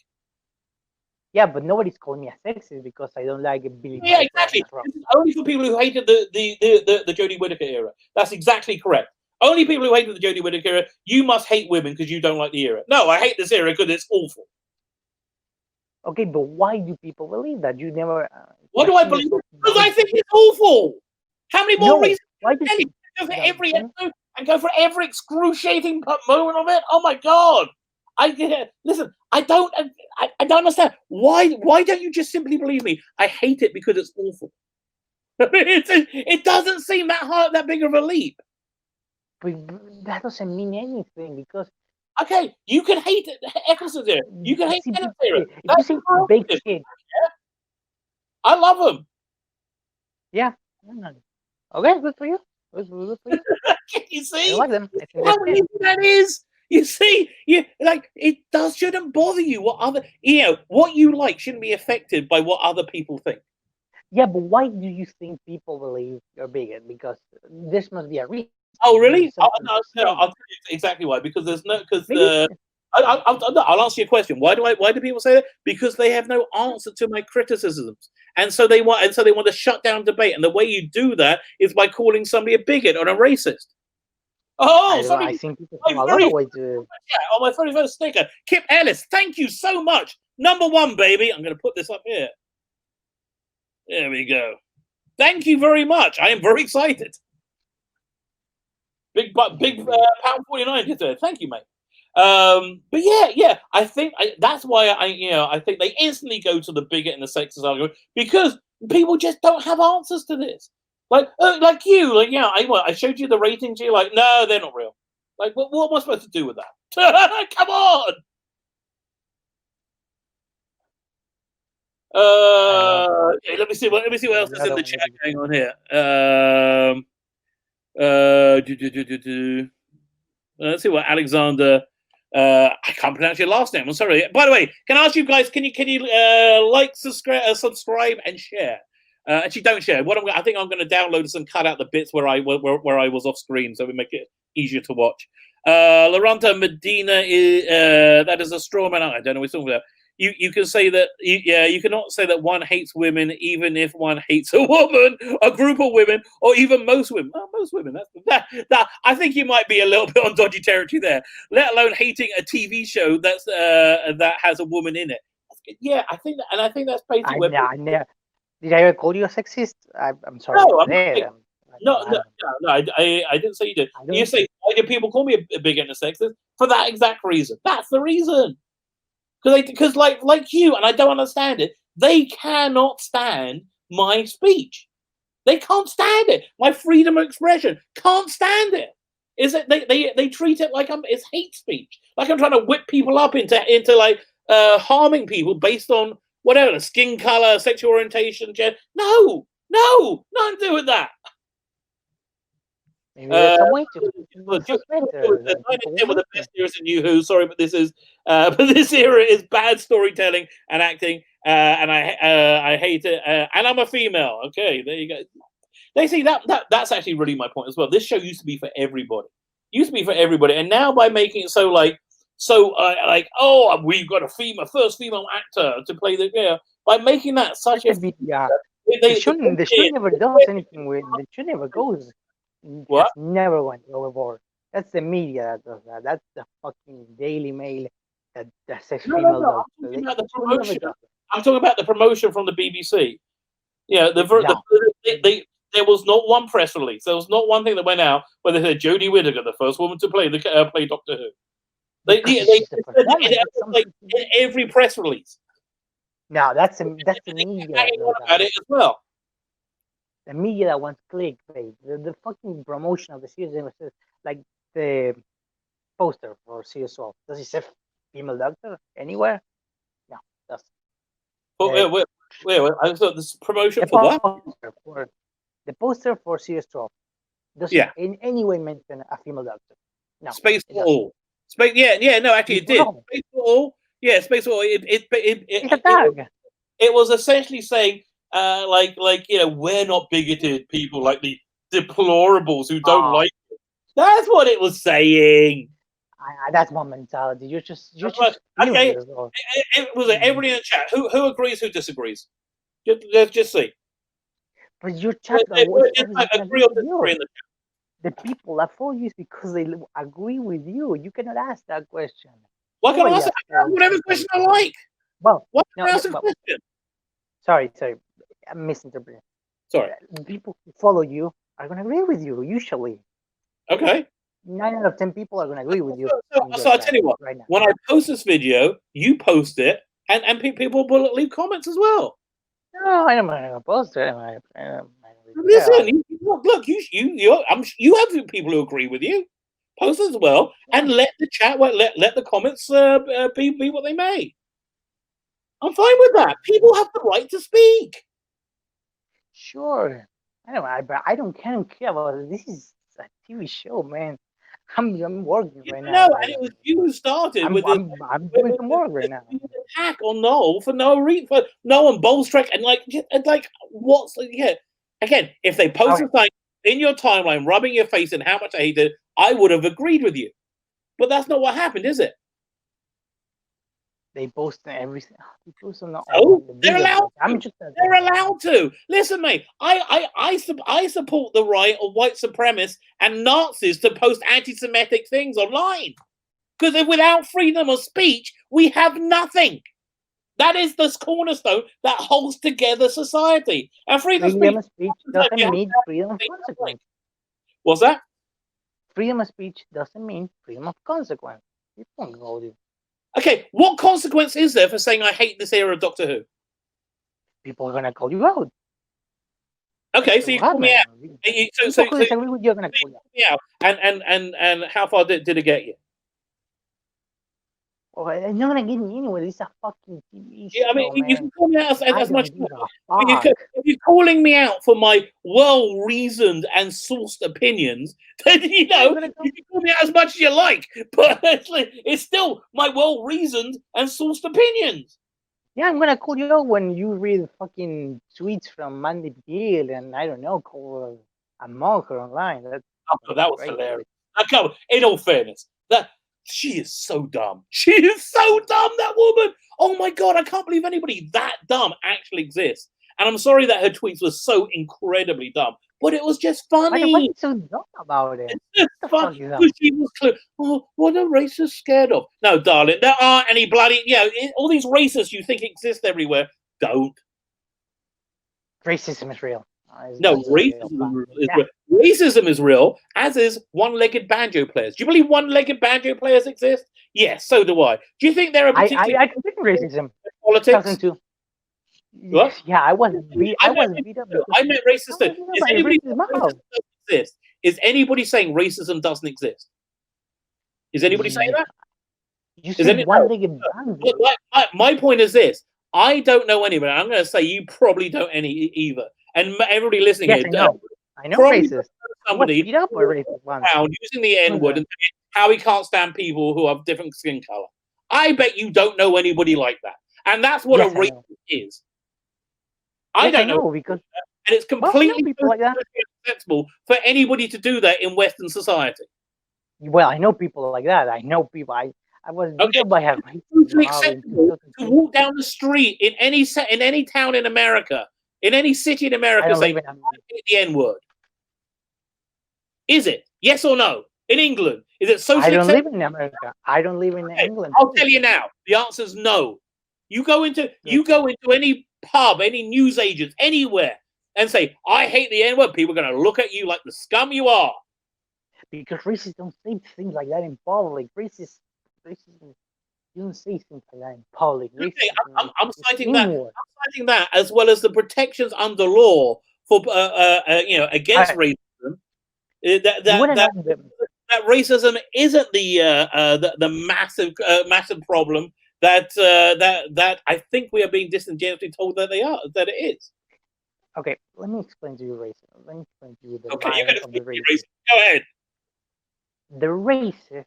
Yeah, but nobody's calling me a sexist because I don't like Billy. Yeah, exactly. This is only for people who hated the Jodie Whittaker era. That's exactly correct. Only people who hated the Jodie Whittaker era. You must hate women because you don't like the era. No, I hate this era because it's awful. Okay, but why do people believe that? You never. Why do I believe it? Because I think it's awful. How many more reasons? Why do you go for every episode and go for every excruciating moment of it? Oh my God! Listen. I don't understand. Why don't you just simply believe me? I hate it because it's awful. It doesn't seem that big of a leap. But that doesn't mean anything because. Okay, you can hate it. Eccleston there. You can hate Tennant there. That's big shit. I love them. Yeah. Okay, good for you. Good for you. You I see? don't like them. I think How they're shit. easy that is. You see, it shouldn't bother you what you like shouldn't be affected by what other people think. Yeah, but why do you think people believe you're bigot? Because this must be a reason. Oh, Maybe really? something you're No, saying. I'll tell you exactly why. Because there's no because Maybe. I'll answer your question. Why do people say that? Because they have no answer to my criticisms, and so they want to shut down debate. And the way you do that is by calling somebody a bigot or a racist. Oh, I don't know. I somebody think people my have a lot very of ways to. on my very first sticker, Kip Ellis. Thank you so much. Number one, baby. I'm going to put this up here. There we go. Thank you very much. I am very excited. Big pound 49 just there. Thank you, mate. But yeah, I think that's why I think they instantly go to the bigot and the sexist argument because people just don't have answers to this. Like you, I showed you the ratings. You're like, no, they're not real. Like, what am I supposed to do with that? Come on. Okay, let me see what else is in the chat going on here. Let's see what Alexander. I can't pronounce your last name. I'm sorry. By the way, can I ask you guys? Can you like, subscribe, and share? Actually, don't share. I think I'm going to download this and cut out the bits where I was off screen, so we make it easier to watch. Loranta Medina is that is a straw man. I don't know what he's talking about. You can say that you cannot say that one hates women even if one hates a woman, a group of women, or even most women. Oh, most women. That I think you might be a little bit on dodgy territory there. Let alone hating a TV show that has a woman in it. Yeah, I think that's basically. Did I ever call you a sexist? I'm sorry. No, I'm not saying, no, I no, don't know. no, I didn't say you did. I You don't. say why do people call me a bigot and a sexist? For that exact reason. That's the reason. Because like you, and I don't understand it, they cannot stand my speech. They can't stand it. My freedom of expression can't stand it. Is it they treat it like it's hate speech, like I'm trying to whip people up into like harming people based on whatever skin color, sexual orientation, gender. No, nothing to do with that. Maybe there's some way to With better. the best years in Yoo-Hoo. Sorry, but but this era is bad storytelling and acting, and I hate it. And I'm a female. Okay, there you go. They see that's actually really my point as well. This show used to be for everybody. And now by making it so we've got a first female actor to play by making that such a the show never does anything with the show never goes. What? Has never went overboard. That's the media that does that. That's the fucking Daily Mail that says female dogs. I'm talking about the promotion. I'm talking about the promotion from the BBC. Yeah, there was not one press release. There was not one thing that went out where they said Jodie Whittaker, the first woman to play Doctor Who. They in every press release. No, that's the media about it as well. The media that wants clickbait. The fucking promotion of the series, like the poster for series 12. Does it say female doctor anywhere? No, doesn't. Wait, I thought this promotion for what? The poster for series 12 doesn't in any way mention a female doctor. No. Space for All. Space, no, actually it did. Space for All. Yeah, Space for All. It's a tag. It was essentially saying, we're not bigoted people like the deplorables who don't like it. That's what it was saying. That's my mentality. You're just okay. It was everybody in the chat. Who agrees? Who disagrees? Let's just see. But your chat agree or disagree in the chat. The people that follow you is because they agree with you. You cannot ask that question. Why can't I ask whatever question I like? Well, why can't I ask a question? Sorry, I'm misinterpreting. Sorry. People who follow you are going to agree with you, usually. Okay. 9 out of 10 people are going to agree with you. So I'll tell you what, right now. When I post this video, you post it, and people will leave comments as well. No, I don't want to post it. Listen, look, you have people who agree with you. Post as well, and let the chat, let the comments be what they may. I'm fine with that. People have the right to speak. Sure. I don't care about it. This is a TV show, man. I'm working right now. No, By and the it was way, you who started with the I'm doing some work right now. attack on Noel for no reason, for Noel and Bolstrek, and what's again, if they post Okay, a thing in your timeline rubbing your face in how much I hate it, I would have agreed with you. But that's not what happened, is it? they post everything. They post on So the they're video. allowed I'm to. just They're allowed to. Listen, mate, I support the right of white supremacists and Nazis to post anti-Semitic things online. Because without freedom of speech, we have nothing. That is the cornerstone that holds together society. And freedom of speech. freedom of speech doesn't mean freedom of consequence. What's that? Freedom of speech doesn't mean freedom of consequence. You don't go there. Okay, what consequence is there for saying I hate this era of Doctor Who? People are gonna call you out. Okay, so you call me out. People who disagree with you are gonna call you out. Me out. And how far did it get you? Oh, it's not gonna get me anywhere. This is a fucking TV show, Yeah, I mean, you can call me out as much. If you're calling me out for my well-reasoned and sourced opinions, then you can call me out as much as you like. But it's still my well-reasoned and sourced opinions. Yeah, I'm gonna call you out when you read fucking tweets from Mandy Gill and I don't know, call a monker online. That was hilarious. Now, in all fairness, she is so dumb. She is so dumb, that woman. Oh my God, I can't believe anybody that dumb actually exists. And I'm sorry that her tweets were so incredibly dumb, but it was just funny. What is so dumb about it? It's just fun. She was clear. Oh, what are racists scared of? No, darling, there aren't any bloody, all these racists you think exist everywhere don't. Racism is real. No, racism is real, as is one-legged banjo players. Do you believe one-legged banjo players exist? Yes, so do I. Do you think there are particularly... I think racism. Politics? 2002. What? Yeah, I was beat up. I meant racist. Is anybody saying racism doesn't exist? Is anybody saying that? You said one-legged banjo. My point is this. I don't know anybody. I'm going to say you probably don't either. And everybody listening here, I know racist. Somebody beat up a racist once. Using the N-word and how he can't stand people who have different skin color. I bet you don't know anybody like that. And that's what a racist is. I don't know because and it's completely acceptable for anybody to do that in Western society. Well, I know people like that. I know people. I was beat up by a racist. Acceptable to walk down the street in any town in America, in any city in America, saying the N-word. Is it? Yes or no? In England, is it socially acceptable? I don't live in America. I don't live in England. I'll tell you now. The answer is no. You go into any pub, any newsagents, anywhere, and say, I hate the N-word, people are going to look at you like the scum you are. Because racists don't say things like that in public. Racists you don't say things like that in public. Okay, I'm citing that. I'm citing that as well as the protections under law for against racism. That racism isn't the massive problem that I think we are being disingenuously told that it is. Okay, let me explain to you racism. Let me explain to you the mind of the racist. Go ahead. The racist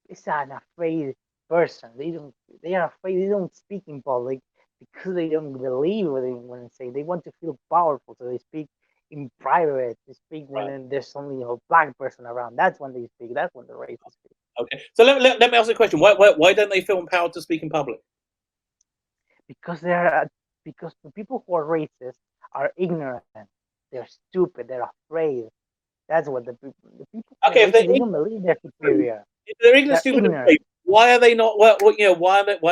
is an afraid person. They are afraid. They don't speak in public because they don't believe what they want to say. They want to feel powerful, so they speak in private. They speak when there's only a black person around. That's when they speak. That's when the racists speak. Okay, so let me ask you a question. Why don't they feel empowered to speak in public? Because because the people who are racist are ignorant. They're stupid. They're afraid. That's what the people. Okay, if they don't believe they're superior. If they're ignorant, stupid, and afraid, why are they not? Why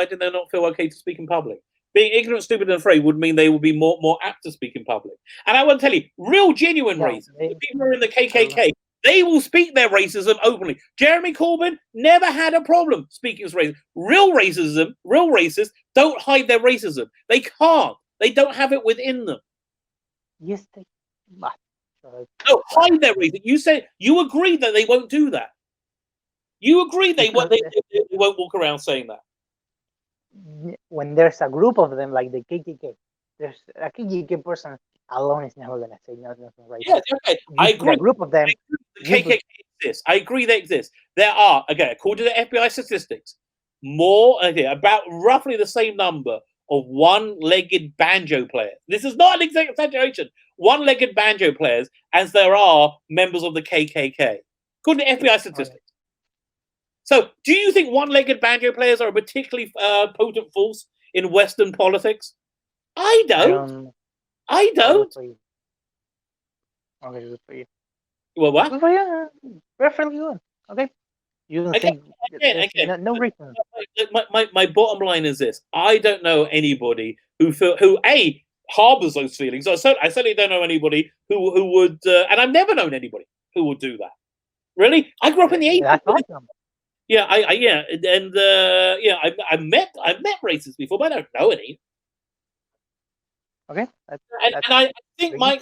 do they not feel okay to speak in public? Being ignorant, stupid, and afraid would mean they would be more apt to speak in public. And I want to tell you, real genuine racists, the people who are in the KKK, they will speak their racism openly. Jeremy Corbyn never had a problem speaking as racist. Real racists don't hide their racism. They can't. They don't have it within them. Yes, they must. No, hide their racism. You said you agreed that they won't do that. You agree they won't walk around saying that. When there's a group of them, like the KKK, there's a KKK person alone is never gonna say nothing right. Yeah, okay, I You put a agree. group of them. The You put KKK exists. I agree they exist. There are, again, according to the FBI statistics, about roughly the same number of one-legged banjo players. This is not an exaggeration. One-legged banjo players as there are members of the KKK, according to FBI statistics. So, do you think one-legged banjo players are a particularly potent force in Western politics? I don't. I don't. Okay, good for you. Well, what? Good for you. Perfectly good. Okay. You don't think there's Again, no reason. my bottom line is this: I don't know anybody who harbors those feelings. I certainly don't know anybody who would, and I've never known anybody who would do that. Really, I grew up in the 80s. That's awesome. Yeah, and I've met racists before, but I don't know any. Okay, and I think my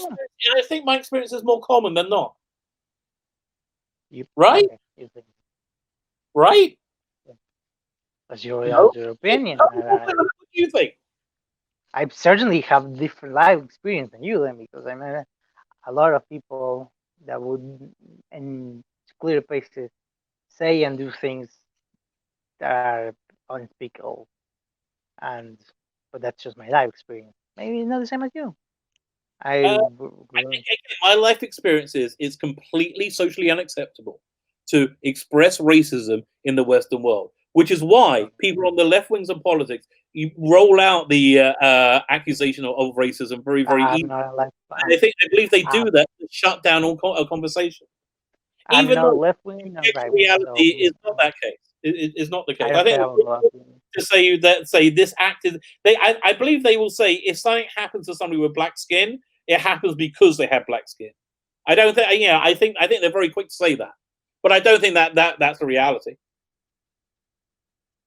experience is more common than not. Right? Okay, right? That's your opinion. What do you think? I certainly have different life experience than you, then, because I met a lot of people that would, in clear places, say and do things that are unspeakable, but that's just my life experience. Maybe it's not the same as you. I think my life experience is completely socially unacceptable to express racism in the Western world, which is why people on the left wings of politics you roll out the accusation of racism very, very easily. They believe they do that to shut down all conversation. Even though left wing, reality is not that case. It's not the case. I think to say this act is. I believe they will say if something happens to somebody with black skin, it happens because they have black skin. I don't think. Yeah, I think they're very quick to say that, but I don't think that's the reality.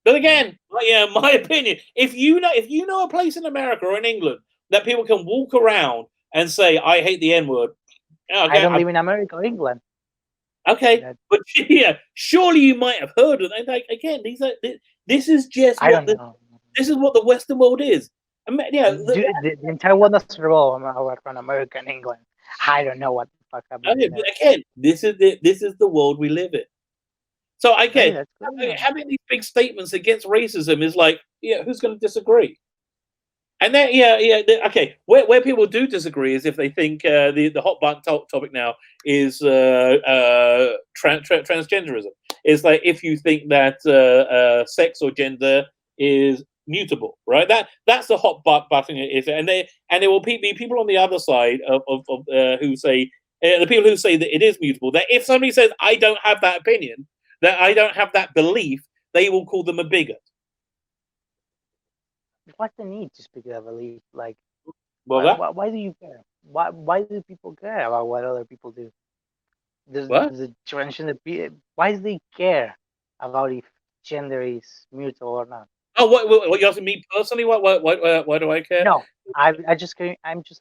But again, yeah, my opinion. If you know a place in America or in England that people can walk around and say, "I hate the N-word," I don't live in America or England. Okay, but yeah, surely you might have heard of them. Like, again, this is just this is what the Western world is. The entire world doesn't revolve around America and England. I don't know what the fuck happened. Again, this is the world we live in. So again, having these big statements against racism is like, yeah, who's going to disagree? And then, okay. Where people do disagree is if they think the hot button topic now is transgenderism. It's like if you think that sex or gender is mutable, right? That's the hot button. And there will be people on the other side of who say the people who say that it is mutable. That if somebody says I don't have that opinion, that I don't have that belief, they will call them a bigot. What's the need to speak of belief? Like, why do you care? Why do people care about what other people do? Why do they care about if gender is mutable or not? Oh, what you asking me personally? Why do I care? No, I'm just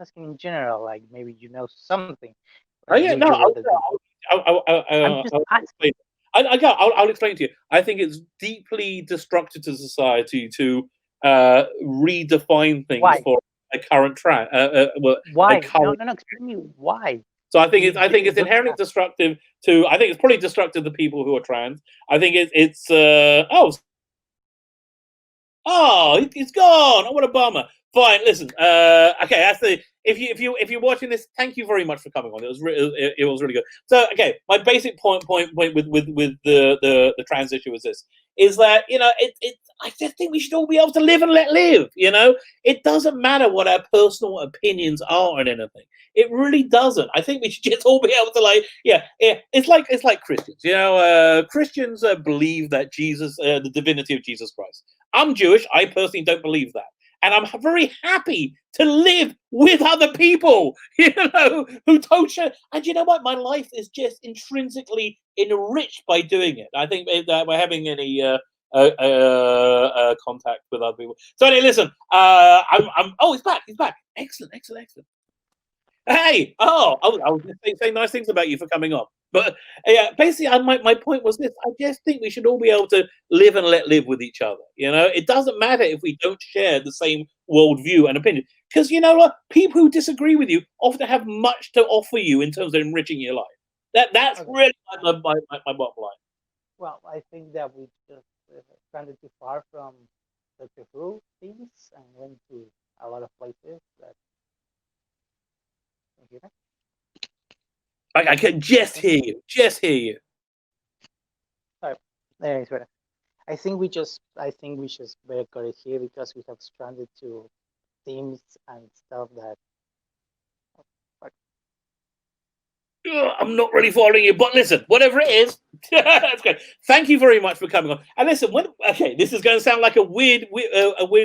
asking in general. Like maybe you know something. Oh yeah, no. I'll explain to you. I think it's deeply destructive to society to redefine things for a current trend. Why? No, explain me why. So I think it's inherently destructive to. I think it's probably destructive to people who are trans. I think it's it's gone. Oh, what a bummer. Fine, listen. Okay, that's the. If you're watching this, thank you very much for coming on. It was really good. So, okay, my basic point with the trans issue is this: is that I just think we should all be able to live and let live. It doesn't matter what our personal opinions are on anything. It really doesn't. I think we should just all be able to It's like Christians. Christians believe that Jesus, the divinity of Jesus Christ. I'm Jewish. I personally don't believe that. And I'm very happy to live with other people, who don't share. And you know what? My life is just intrinsically enriched by doing it. I think that we're having any contact with other people. So anyway, listen. He's back. He's back. Excellent. Hey, I was just saying nice things about you for coming on. But yeah, basically, my point was this: I just think we should all be able to live and let live with each other. It doesn't matter if we don't share the same worldview and opinion. because you know what, people who disagree with you often have much to offer you in terms of enriching your life. That's Okay. really my bottom line. Well, I think that we just stranded too far from Doctor Who things and went to a lot of places that. You know? I can just hear you. Just hear you. Sorry. Anyways, I think we just better cut it here because we have stranded to themes and stuff that. Ugh, I'm not really following you, but listen, whatever it is, that's good. Thank you very much for coming on. And listen, this is going to sound like a weird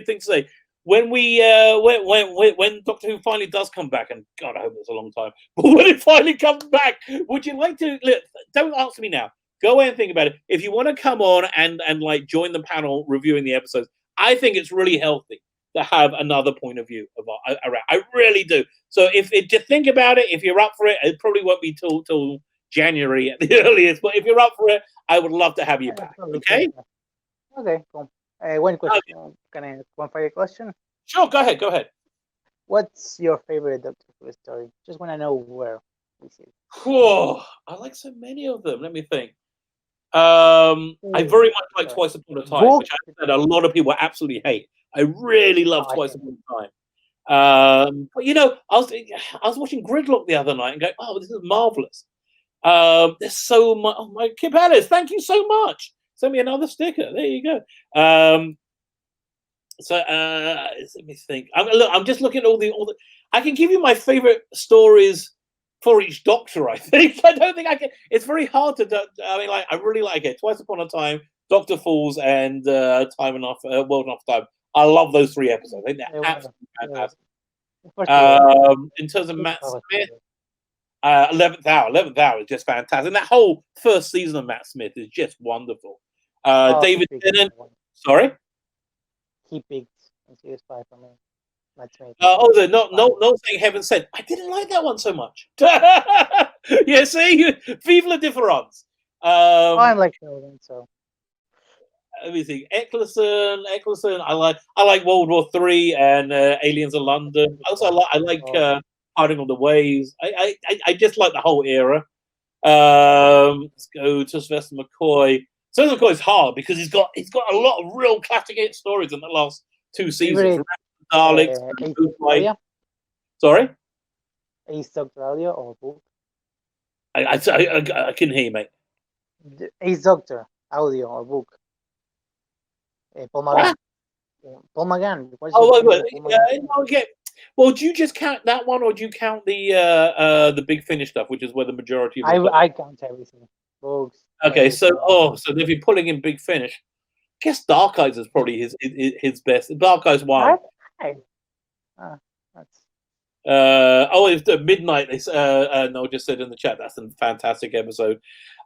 thing to say. When when Doctor Who finally does come back, and God, I hope it's a long time, but when it finally comes back, would you like to? Look, don't answer me now. Go away and think about it. If you want to come on and like join the panel reviewing the episodes, I think it's really healthy to have another point of view around. I really do. So just think about it. If you're up for it, it probably won't be till January at the earliest. But if you're up for it, I would love to have you back. Okay. Okay. Cool. One question. Can I ask one final question? Sure. Go ahead. Go ahead. What's your favorite Doctor Who story? Just want to know where we see it. Whoa, I like so many of them. Let me think. I very much like Twice Upon a Time, which I said a lot of people absolutely hate. I really love Twice Upon a Time. But you know, I was watching Gridlock the other night and going, "Oh, this is marvelous." There's so much. Oh my, Kip Ellis, thank you so much. Send me another sticker. There you go. Let me think. I'm just looking at all the. I can give you my favorite stories for each Doctor. I think. I don't think I can. It's very hard to. I mean, like I really like it. Twice Upon a Time, Doctor Falls, and Time Enough, World Enough Time. I love those 3 episodes. I think they're absolutely fantastic. In terms of Matt Smith, 11th Hour. 11th Hour is just fantastic. And that whole first season of Matt Smith is just wonderful. David Tennant. Sorry? He picked in series 5 for me. Matt Smith. No saying Heaven Sent. I didn't like that one so much. Yeah, see? Vive la différence. I'm like Sheldon, so. Let me think. Eccleston. I like World War III and Aliens of London. Also, I like Hiding on the Waves. I just like the whole era. Let's go to Sylvester McCoy. Sylvester McCoy's hard because he's got a lot of real classic hit stories in the last 2 seasons. Daleks. Sorry? Ace Doctor audio or book? I can hear you, mate. Ace Doctor audio or book? Paul McGann. Paul McGann. Okay. Well, do you just count that one, or do you count the Big Finish stuff, which is where the majority of I count everything. Books. Okay, so if you're pulling in Big Finish, I guess Dark Eyes is probably his best. Dark Eyes 1. It's the Midnight. Noel just said in the chat that's a fantastic episode.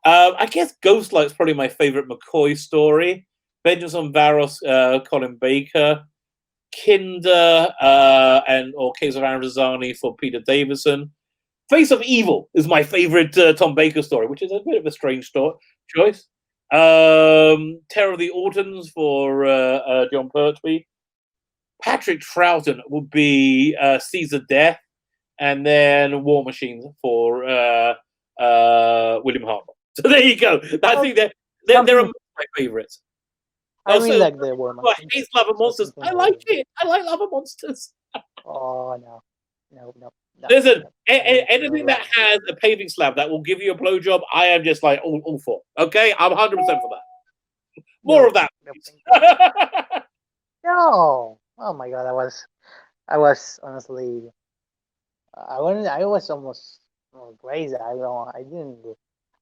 I guess Ghostlight's probably my favorite McCoy story. Vengeance on Varos, Colin Baker, Kinder, or Case of Arizani for Peter Davison. Face of Evil is my favorite Tom Baker story, which is a bit of a strange choice. Terror of the Autons for John Pertwee. Patrick Troughton would be Caesar Death, and then War Machine for William Harper. So there you go. I think they're among my favorites. I really like the War Machine. I hate Love and Monsters. I like it. I like Love and Monsters. Oh no. Listen, anything that has a paving slab that will give you a blowjob, I am just like all for. Okay, I'm 100% for that. More of that. No. Oh my god, I was honestly, I was almost crazy.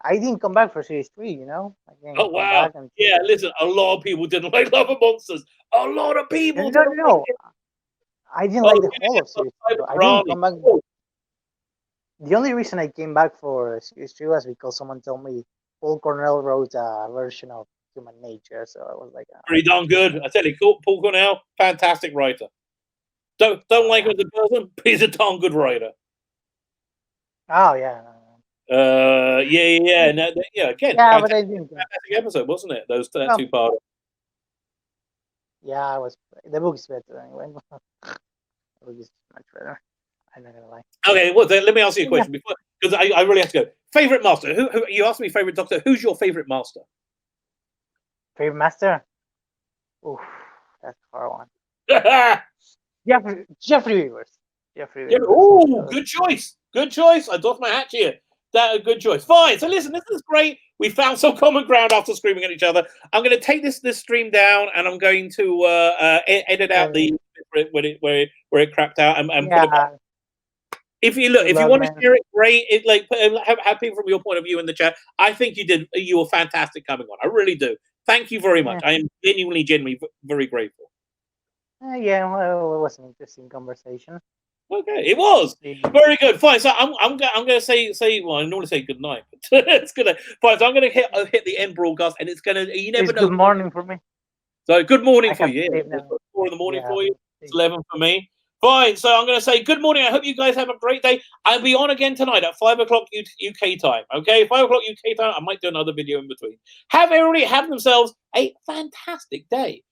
I didn't come back for series 3. You know. Oh wow! Yeah, listen, a lot of people didn't like Love and Monsters. A lot of people. No. I didn't like the whole of series 3. I didn't come back. The only reason I came back for series 3 was because someone told me Paul Cornell wrote a version of Human Nature, so I was like, pretty darn good. I tell you, Paul Cornell, fantastic writer. Don't like him as a person, but he's a darn good writer. Oh yeah. Yeah. Again, but I didn't. Fantastic episode, wasn't it? Those 2 parts. Yeah, the book is better anyway. So this is much better. I'm not gonna lie. Okay, well, then, let me ask you a Yeah. question before, because I really have to go. Favorite master? Who you asked me? Favorite doctor? Who's your favorite master? Favorite master? Oof, that's a hard one. Yeah. Jeffrey Weavers. Jeffrey Weavers. Oh, good choice. Good choice. I doff my hat to you. That a good choice. Fine. So listen, this is great. We found some common ground after screaming at each other. I'm going to take this stream down, and I'm going to edit out the where it crapped out and put it back. If you look, if you want to share it, great. It like have people from your point of view in the chat. I think you were fantastic coming on. I really do. Thank you very much. I am genuinely very grateful. Yeah, well, it was an interesting conversation. Okay, it was very good. Fine. So I'm gonna say well, I normally say good night, but it's gonna fine. So I'm gonna hit the end broadcast, and it's gonna you never know. Good morning for me. So good morning for you. Yeah, 4 in the morning for you. It's 11 for me. Fine. So I'm gonna say good morning. I hope you guys have a great day. I'll be on again tonight at 5 o'clock UK time. Okay, 5 o'clock UK time. I might do another video in between. Have everybody have themselves a fantastic day.